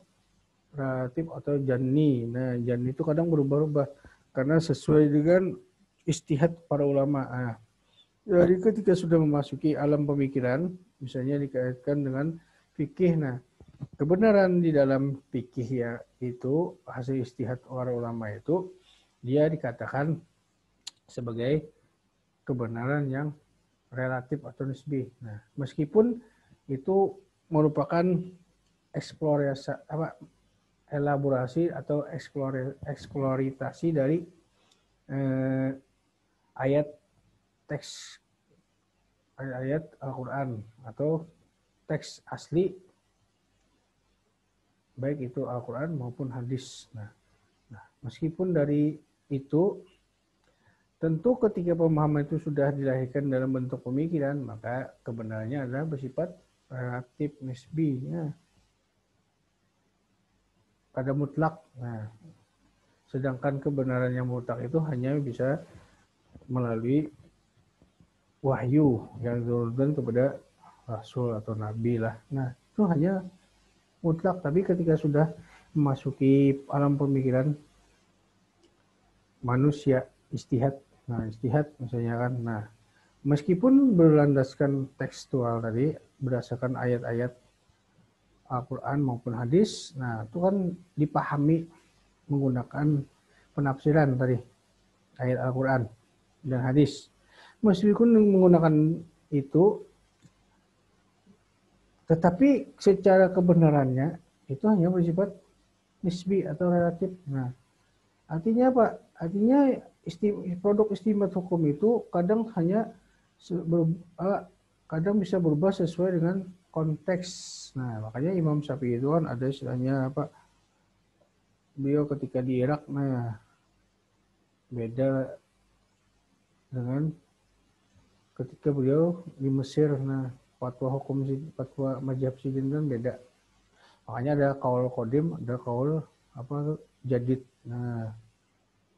Speaker 1: relatif atau janni. Nah, janni itu kadang berubah-ubah karena sesuai dengan ijtihad para ulama. Nah, jadi ketika sudah memasuki alam pemikiran, misalnya dikaitkan dengan fikih. Nah, kebenaran di dalam fikih ya itu hasil ijtihad para ulama itu dia dikatakan sebagai kebenaran yang relatif atau nisbi. Nah, meskipun itu merupakan elaborasi atau eksploritasi dari ayat teks ayat Al-Quran atau teks asli, baik itu Al-Quran maupun hadis. Nah, meskipun dari itu, tentu ketika pemahaman itu sudah dilahirkan dalam bentuk pemikiran, maka kebenarannya adalah bersifat relatif nisbi, ya. Pada mutlak. Nah, sedangkan kebenaran yang mutlak itu hanya bisa melalui wahyu yang diturunkan kepada rasul atau nabi lah. Nah, itu hanya mutlak. Tapi ketika sudah memasuki alam pemikiran manusia, istihad. Nah, istihad misalnya kan. Nah, meskipun berlandaskan tekstual tadi, berdasarkan ayat-ayat Al-Quran maupun hadis, nah itu kan dipahami menggunakan penafsiran tadi, ayat Al-Quran dan hadis. Meskipun menggunakan itu, tetapi secara kebenarannya itu hanya bersifat nisbi atau relatif. Nah, artinya apa? Artinya produk istimbat hukum itu kadang hanya kadang bisa berubah sesuai dengan konteks. Nah, makanya Imam Syafi'i itu kan ada istilahnya apa? Beliau ketika di Irak, nah beda dengan ketika beliau di Mesir. Nah, fatwa mazhab sidin kan beda. Makanya ada kaul qadim, ada kaul jadid. Nah,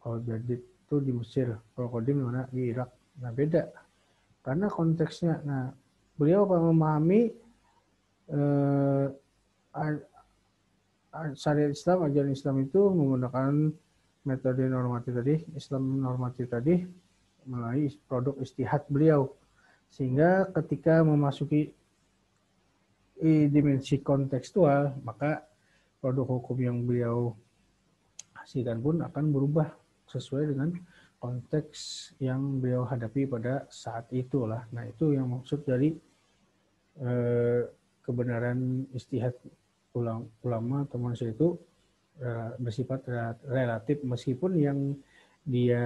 Speaker 1: kaul jadid itu di Mesir, kaul qadim di mana? Di Irak. Nah, beda karena konteksnya. Nah, beliau memahami syariat Islam, ajaran Islam itu menggunakan metode normatif tadi, Islam normatif tadi, melalui produk istihad beliau. Sehingga ketika memasuki dimensi kontekstual, maka produk hukum yang beliau hasilkan pun akan berubah sesuai dengan konteks yang beliau hadapi pada saat itulah. Nah, itu yang maksud dari kebenaran istihad ulama atau manusia itu bersifat relatif, meskipun yang dia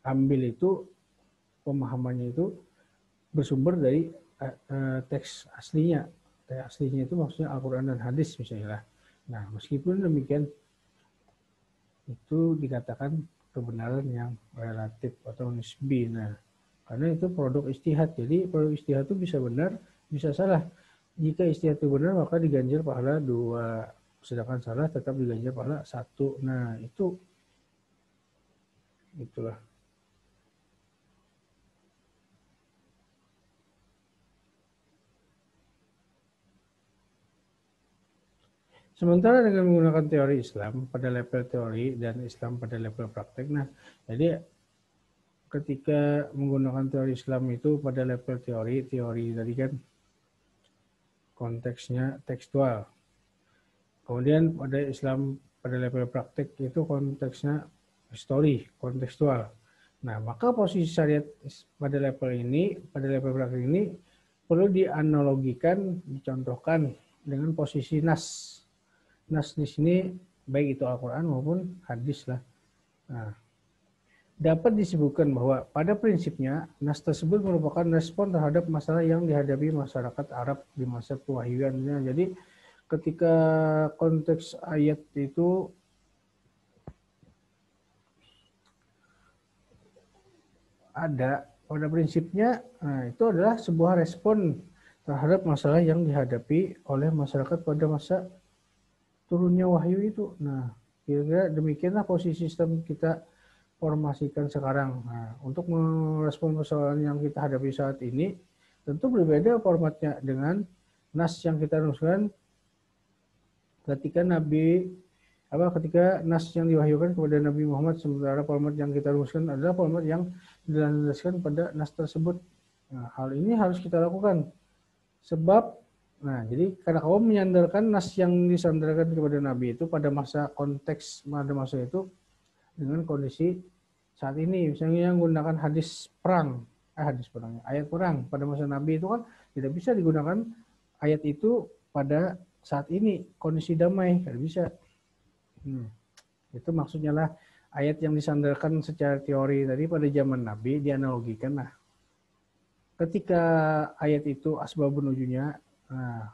Speaker 1: ambil itu pemahamannya itu bersumber dari teks aslinya. Teks aslinya itu maksudnya Al-Quran dan hadis misalnya. Nah, meskipun demikian itu dikatakan kebenaran yang relatif atau nisbi. Nah, karena itu produk istihad. Jadi produk istihad itu bisa benar, bisa salah. Jika istihad itu benar, maka diganjar pahala 2. Sedangkan salah tetap diganjar pahala 1. Nah, itulah. Sementara dengan menggunakan teori Islam pada level teori dan Islam pada level praktek. Nah, jadi ketika menggunakan teori Islam itu pada level teori tadi kan konteksnya tekstual. Kemudian pada Islam pada level praktek itu konteksnya histori, kontekstual. Nah, maka posisi syariat pada level ini, pada level praktek ini perlu dianalogikan, dicontohkan dengan posisi nas. Nas di sini baik itu Al-Quran maupun hadis lah. Nah, dapat disebutkan bahwa pada prinsipnya nas tersebut merupakan respon terhadap masalah yang dihadapi masyarakat Arab di masa pewahyuannya. Jadi ketika konteks ayat itu ada, pada prinsipnya itu adalah sebuah respon terhadap masalah yang dihadapi oleh masyarakat pada masa turunnya wahyu itu. Nah, kira-kira demikianlah posisi sistem kita formasikan sekarang. Nah, untuk merespon persoalan yang kita hadapi saat ini, tentu berbeda formatnya dengan nas yang kita rumuskan ketika ketika nas yang diwahyukan kepada Nabi Muhammad, sementara format yang kita rumuskan adalah format yang dilandaskan pada nas tersebut. Nah, hal ini harus kita lakukan. Sebab jadi karena kaum menyandarkan nas yang disandarkan kepada Nabi itu pada masa konteks, pada masa itu dengan kondisi saat ini. Misalnya yang menggunakan ayat perang pada masa Nabi itu kan tidak bisa digunakan ayat itu pada saat ini, kondisi damai, tidak bisa. Itu maksudnya lah ayat yang disandarkan secara teori tadi pada zaman Nabi dianalogikan lah. ketika ayat itu asbabun nuzunya, nah,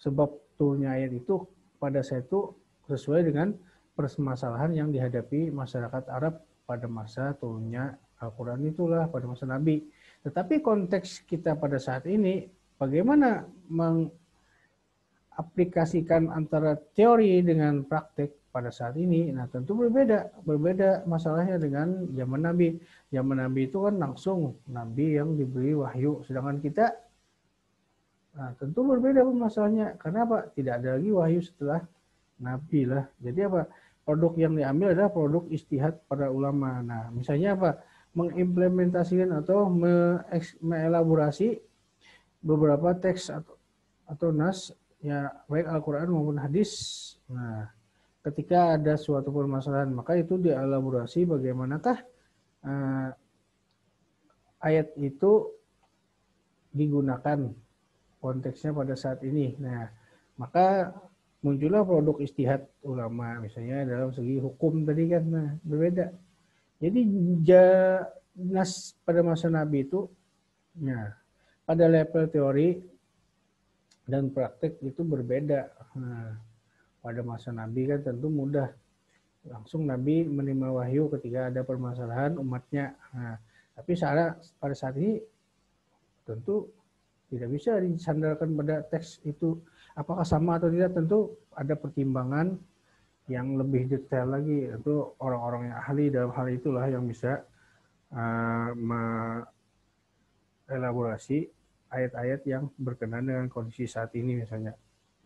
Speaker 1: sebab turunnya ayat itu pada saat itu sesuai dengan permasalahan yang dihadapi masyarakat Arab pada masa turunnya Al-Quran itulah, pada masa Nabi. Tetapi konteks kita pada saat ini, bagaimana mengaplikasikan antara teori dengan praktek pada saat ini, nah tentu berbeda masalahnya dengan zaman Nabi. Zaman Nabi itu kan langsung Nabi yang diberi wahyu, sedangkan kita, nah tentu berbeda masalahnya. Karena apa? Tidak ada lagi wahyu setelah Nabi lah. Jadi apa? Produk yang diambil adalah produk istihad para ulama. Nah, misalnya apa? Mengimplementasikan atau mengelaborasi beberapa teks atau nas, ya baik Al-Quran maupun hadis. Nah, ketika ada suatu permasalahan, maka itu dielaborasi bagaimanakah ayat itu digunakan konteksnya pada saat ini. Nah, maka muncullah produk istihad ulama, misalnya dalam segi hukum tadi kan, nah berbeda. Jadi nas pada masa Nabi itu, ya, pada level teori dan praktek itu berbeda. Nah, pada masa Nabi kan tentu mudah, langsung Nabi menerima wahyu ketika ada permasalahan umatnya. Nah, tapi pada saat ini tentu tidak bisa disandarkan pada teks itu. Apakah sama atau tidak, tentu ada pertimbangan yang lebih detail lagi. Itu orang-orang yang ahli dalam hal itulah yang bisa mengelaborasi ayat-ayat yang berkenaan dengan kondisi saat ini misalnya.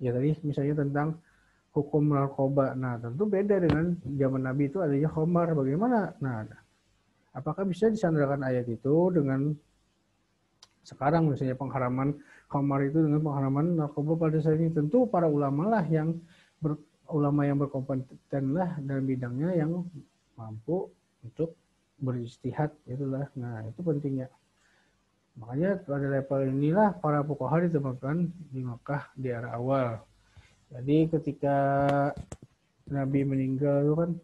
Speaker 1: Ya tadi misalnya tentang hukum narkoba. Nah tentu beda dengan zaman Nabi itu adanya khamar. Bagaimana? Nah apakah bisa disandarkan ayat itu dengan sekarang misalnya pengharaman khamar itu dengan pengharaman narkoba pada saat ini? Tentu para ulama lah yang ulama yang berkompeten lah dalam bidangnya yang mampu untuk beristihad itulah. Nah itu pentingnya. Makanya pada level inilah para fuqaha ditemukan di Makkah di era awal. Jadi ketika Nabi meninggal itu kan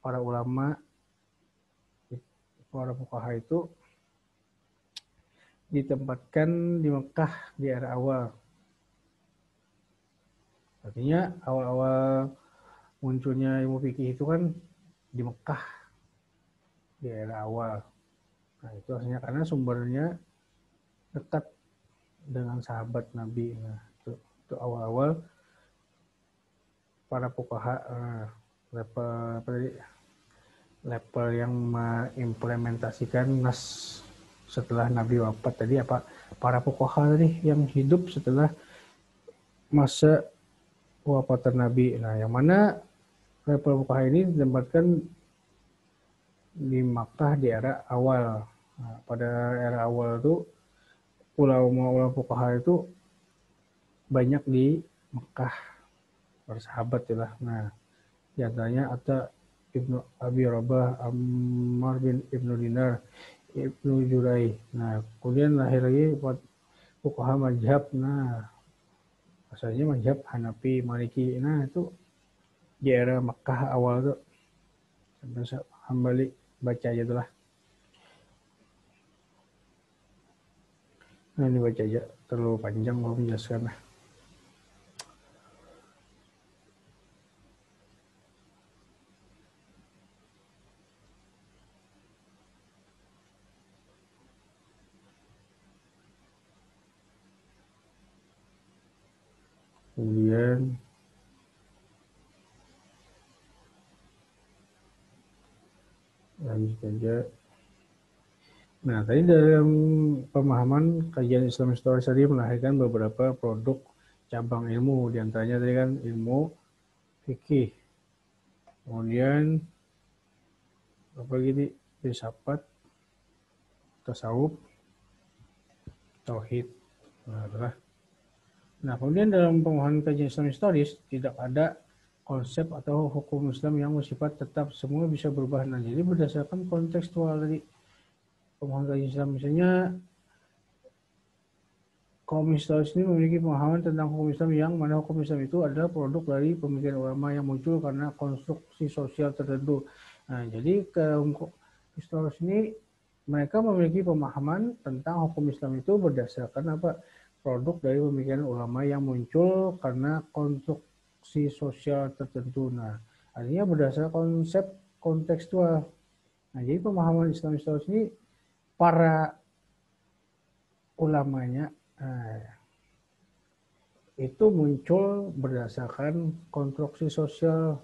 Speaker 1: para ulama, para fuqaha itu ditempatkan di Mekah di era awal. Artinya awal-awal munculnya ilmu fikih itu kan di Mekah di era awal. Nah itu artinya karena sumbernya dekat dengan sahabat Nabi. Nah itu awal-awal para fuqaha level yang mengimplementasikan nas setelah Nabi wafat tadi, apa para fuqaha tadi yang hidup setelah masa wafatan Nabi. Nah, yang mana level fuqaha ini ditempatkan di Makkah di era awal. Nah, pada era awal itu ulama fuqaha itu banyak di Makkah, bersahabat lah. Nah, diantaranya ada Ibnu Abi Rabah, Ammar bin Ibnu Dinar, Ibnu Jurai. Nah, kemudian lahir lagi buat fuqaha mazhab. Nah, asalnya mazhab Hanafi, Maliki. Nah, itu di era Makkah awal tuh. Sampai Hambali baca aja tuh lah. Nah, ini baca aja, terlalu panjang mau menjelaskan lah. Kemudian lanjut aja. Nah, tadi dalam pemahaman kajian Islam historis tadi melahirkan beberapa produk cabang ilmu. Di antaranya tadi kan ilmu fikih. Kemudian apa gini? Filsafat, tasawuf, tauhid. Nah, kemudian dalam pemahaman kajian Islam historis tidak ada konsep atau hukum Islam yang bersifat tetap, semua bisa berubah. Nah, jadi berdasarkan kontekstual tadi pemahaman kajian Islam, misalnya kaum historis ini memiliki pemahaman tentang hukum Islam yang mana hukum Islam itu adalah produk dari pemikiran ulama yang muncul karena konstruksi sosial tertentu. Nah, jadi kaum historis ini mereka memiliki pemahaman tentang hukum Islam itu berdasarkan apa? Produk dari pemikiran ulama yang muncul karena konstruksi sosial tertentu. Nah, artinya berdasarkan konsep kontekstual. Nah, jadi pemahaman Islam historis ini para ulamanya itu muncul berdasarkan konstruksi sosial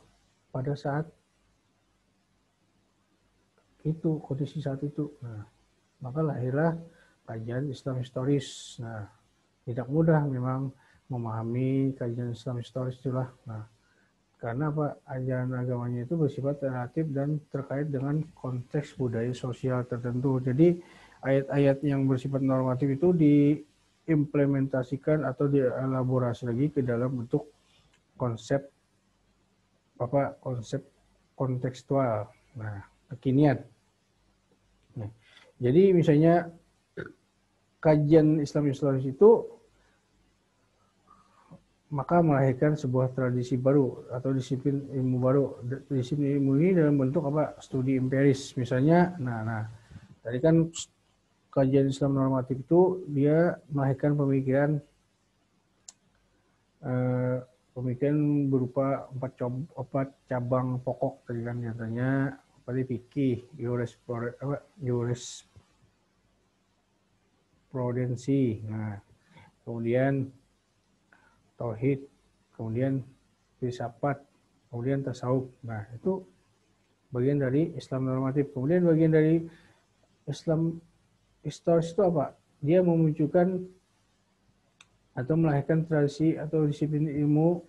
Speaker 1: pada saat itu, kondisi saat itu. Nah, maka lahirlah kajian Islam historis. Nah, tidak mudah memang memahami kajian Islam historis itulah. Nah, karena apa? Ajaran agamanya itu bersifat relatif dan terkait dengan konteks budaya sosial tertentu. Jadi ayat-ayat yang bersifat normatif itu diimplementasikan atau dielaborasi lagi ke dalam bentuk konsep konsep kontekstual. Nah, kekinian. Nah, jadi misalnya kajian Islam historis itu maka melahirkan sebuah tradisi baru atau disiplin ilmu baru. Disiplin ilmu ini dalam bentuk apa? Studi empiris. Misalnya, tadi kan kajian Islam normatif itu dia melahirkan pemikiran berupa empat cabang pokok tadi kan nyatanya seperti fikih, jurisprudensi, kemudian tauhid, kemudian filsafat, kemudian tasawuf. Nah, itu bagian dari Islam normatif. Kemudian bagian dari Islam historis itu apa? Dia memunculkan atau melahirkan tradisi atau disiplin ilmu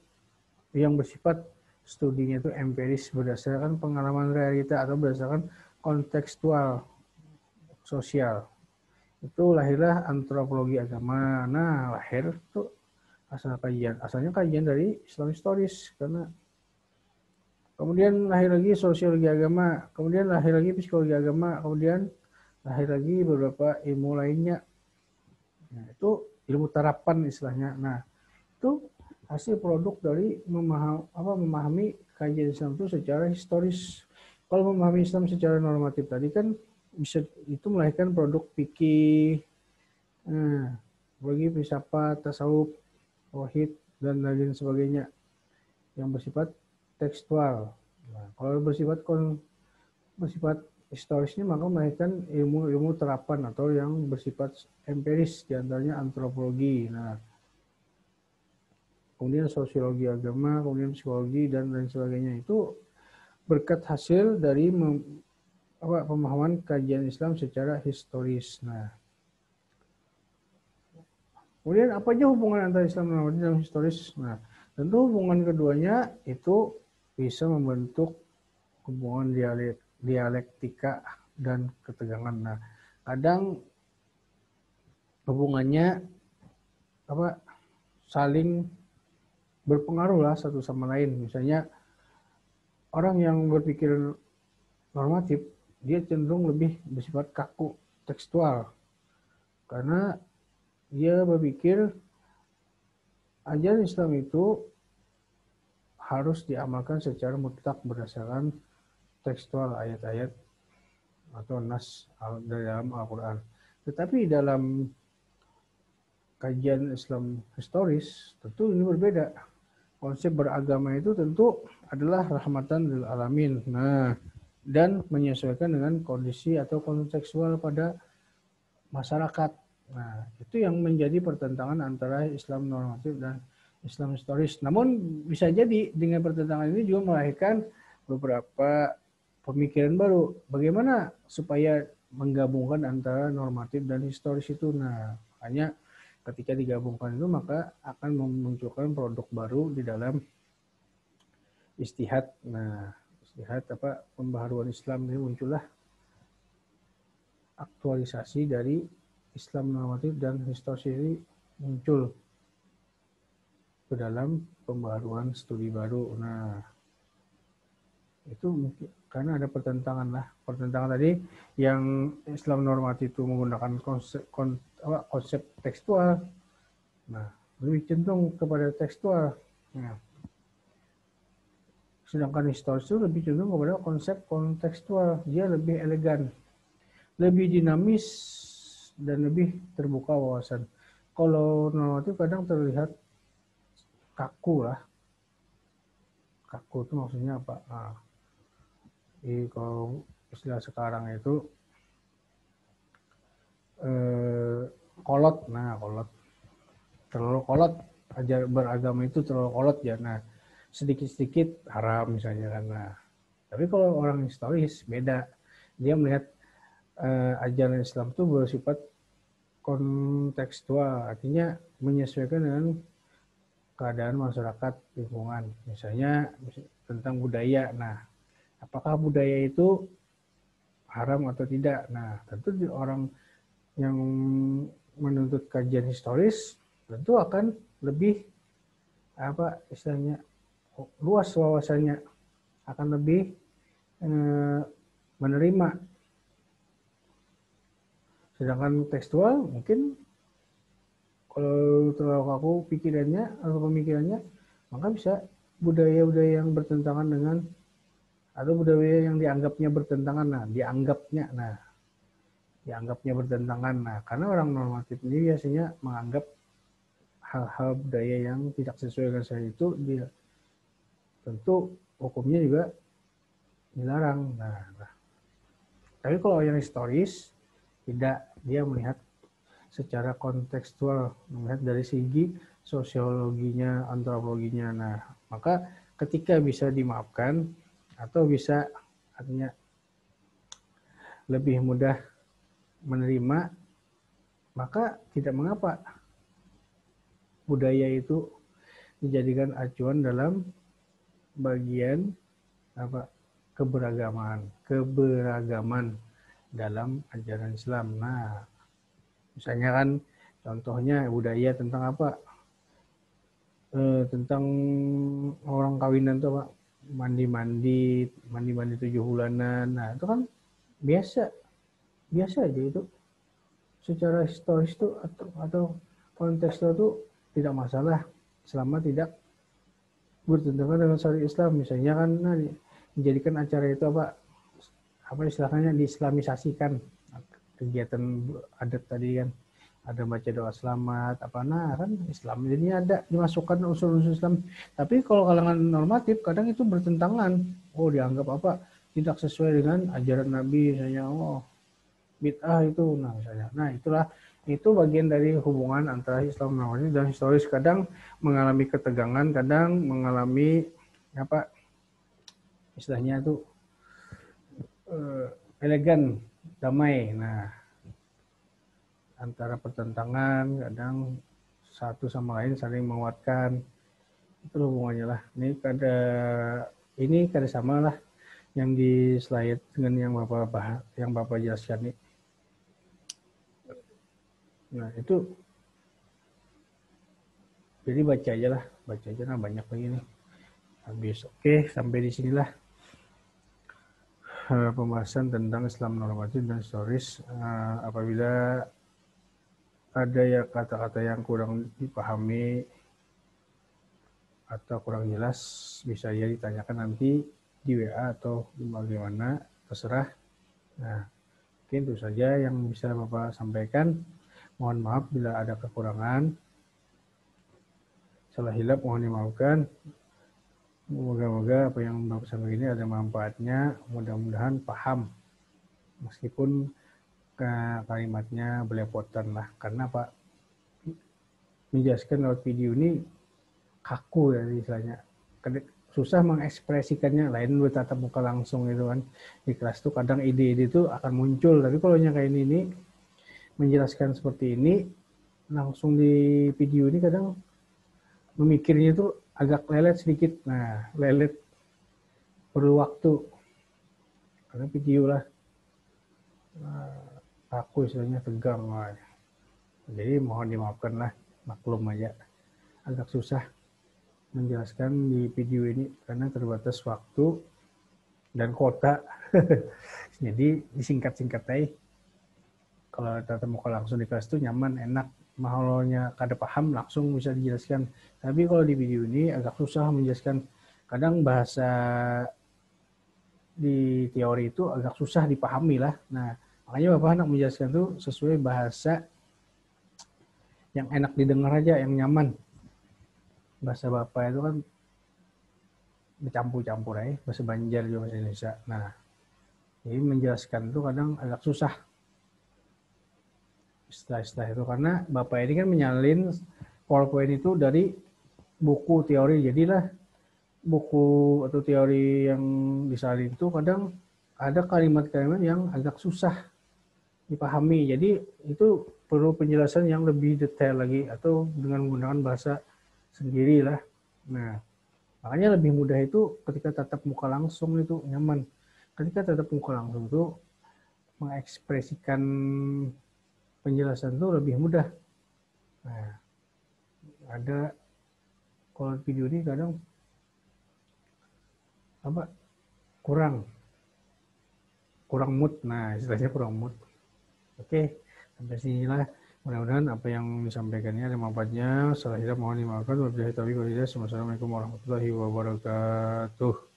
Speaker 1: yang bersifat studinya itu empiris berdasarkan pengalaman realita atau berdasarkan kontekstual sosial. Itu lahirlah antropologi agama. Nah, lahir tuh asalnya kajian dari Islam historis karena kemudian lahir lagi sosiologi agama, kemudian lahir lagi psikologi agama, kemudian lahir lagi beberapa ilmu lainnya. Nah, itu ilmu terapan istilahnya. Nah, itu hasil produk dari memahami kajian Islam itu secara historis. Kalau memahami Islam secara normatif tadi kan bisa itu melahirkan produk fikih, bagi filsafat, tasawuf, tauhid dan lain sebagainya yang bersifat tekstual. Nah, kalau bersifat historis ini maka melahirkan ilmu terapan atau yang bersifat empiris, diantaranya antropologi. Nah, kemudian sosiologi agama, kemudian psikologi dan lain sebagainya itu berkat hasil dari pemahaman kajian Islam secara historis. Nah, kemudian apa aja hubungan antara Islam normatif dan historis? Nah, tentu hubungan keduanya itu bisa membentuk hubungan dialektika dan ketegangan. Nah, kadang hubungannya saling berpengaruh lah satu sama lain. Misalnya orang yang berpikir normatif dia cenderung lebih bersifat kaku tekstual karena dia berpikir ajaran Islam itu harus diamalkan secara mutlak berdasarkan tekstual ayat-ayat atau nas dari dalam Al-Quran. Tetapi dalam kajian Islam historis tentu ini berbeda. Konsep beragama itu tentu adalah rahmatan lil alamin. Nah, dan menyesuaikan dengan kondisi atau kontekstual pada masyarakat. Nah, itu yang menjadi pertentangan antara Islam normatif dan Islam historis. Namun bisa jadi dengan pertentangan ini juga melahirkan beberapa pemikiran baru. Bagaimana supaya menggabungkan antara normatif dan historis itu? Nah, makanya ketika digabungkan itu maka akan memunculkan produk baru di dalam istihad. Nah, istihad pembaharuan Islam ini muncullah aktualisasi dari Islam normatif dan historis ini muncul ke dalam pembaharuan studi baru. Nah, itu mungkin karena ada pertentangan tadi yang Islam normatif itu menggunakan konsep tekstual. Nah, lebih cenderung kepada tekstual. Nah, sedangkan historis itu lebih cenderung kepada konsep kontekstual. Dia lebih elegan. lebih dinamis dan lebih terbuka wawasan. Kalau normatif kadang terlihat kaku lah. Kaku itu maksudnya apa? Nah, kalau istilah sekarang itu kolot. Nah, kolot. Terlalu kolot. Ajar beragama itu terlalu kolot ya. Nah, sedikit-sedikit haram misalnya kan. Nah, tapi kalau orang historis beda. Dia melihat ajaran Islam itu bersifat kontekstual, artinya menyesuaikan dengan keadaan masyarakat lingkungan. Misalnya tentang budaya. Nah, apakah budaya itu haram atau tidak? Nah, tentu orang yang menuntut kajian historis tentu akan lebih apa istilahnya luas wawasannya, akan lebih menerima. Sedangkan tekstual mungkin kalau terlalu kaku pikirannya atau pemikirannya, maka bisa budaya-budaya yang bertentangan dengan atau budaya yang dianggapnya bertentangan. Nah, dianggapnya bertentangan. Nah, karena orang normatif ini biasanya menganggap hal-hal budaya yang tidak sesuai dengan saya itu dia tentu hukumnya juga dilarang. Nah. Tapi kalau yang historis tidak, dia melihat secara kontekstual, melihat dari segi sosiologinya, antropologinya. Nah, maka ketika bisa dimaafkan atau bisa artinya lebih mudah menerima, maka tidak mengapa budaya itu dijadikan acuan dalam bagian apa keberagaman dalam ajaran Islam. Nah, misalnya kan contohnya budaya tentang apa? Tentang orang kawinan tuh apa? Mandi 7 bulanan. Nah, itu kan biasa aja itu. Secara historis itu atau kontekstual itu tidak masalah selama tidak bertentangan dengan syariat Islam. Misalnya kan menjadikan acara itu apa istilahnya diislamisasikan, kegiatan adat tadi kan ada baca doa selamat kan Islam jadi ada dimasukkan unsur-unsur Islam. Tapi kalau kalangan normatif kadang itu bertentangan, dianggap tidak sesuai dengan ajaran Nabi misalnya, bid'ah itu misalnya. Itu bagian dari hubungan antara Islam normatif dan historis, kadang mengalami ketegangan, kadang mengalami istilahnya itu elegan, damai. Nah, antara pertentangan kadang satu sama lain saling menguatkan, itu hubungannya lah. Ini kada sama lah yang di slide dengan yang Bapak jelaskan ini. Nah, itu jadi baca aja lah, banyak lagi nih. Habis. Oke, sampai di sinilah pembahasan tentang Islam normatif dan historis. Apabila ada ya kata-kata yang kurang dipahami atau kurang jelas, bisa ya ditanyakan nanti di WA atau bagaimana, terserah. Nah, mungkin itu saja yang bisa Bapak sampaikan. Mohon maaf bila ada kekurangan. Salah hilap mohon dimaafkan. Moga-moga apa yang Bapak sampaikan ini ada manfaatnya. Mudah-mudahan paham. Meskipun kalimatnya belepotan lah. Karena Pak menjelaskan lewat video ini kaku ya istilahnya. Susah mengekspresikannya, lain bertatap muka langsung itu kan. Di kelas tuh kadang ide-ide itu akan muncul. Tapi kalau yang kayak ini menjelaskan seperti ini langsung di video ini kadang memikirnya itu agak lelet sedikit. Nah, lelet perlu waktu karena video lah aku istilahnya tegang lah. Jadi mohon dimaafkan lah, maklum aja agak susah menjelaskan di video ini karena terbatas waktu dan kuota. Jadi disingkat-singkat aja. Kalau tatap muka langsung di kelas itu nyaman, enak. Mahalnya kada paham langsung bisa dijelaskan. Tapi kalau di video ini agak susah menjelaskan. Kadang bahasa di teori itu agak susah dipahami lah. Nah, Makanya Bapak hendak menjelaskan itu sesuai bahasa yang enak didengar aja, yang nyaman. Bahasa Bapak itu kan bercampur-campur ya, bahasa Banjar juga bahasa Indonesia. Nah, jadi menjelaskan itu kadang agak susah istilah-istilah itu, karena Bapak ini kan menyalin PowerPoint itu dari buku teori. Jadilah buku atau teori yang disalin itu kadang ada kalimat-kalimat yang agak susah dipahami. Jadi itu perlu penjelasan yang lebih detail lagi atau dengan menggunakan bahasa sendiri lah. Nah, makanya lebih mudah itu ketika tatap muka langsung itu nyaman. Ketika tatap muka langsung itu mengekspresikan penjelasan itu lebih mudah. Nah, ada kalau video ini kadang apa kurang mood. Nah, istilahnya kurang mood. Oke, sampai sinilah. Mudah-mudahan apa yang disampaikannya ada manfaatnya. Salah hilap mohon dimaafkan. Wabillahi taufiq wal hidayah. Wassalamualaikum warahmatullahi wabarakatuh.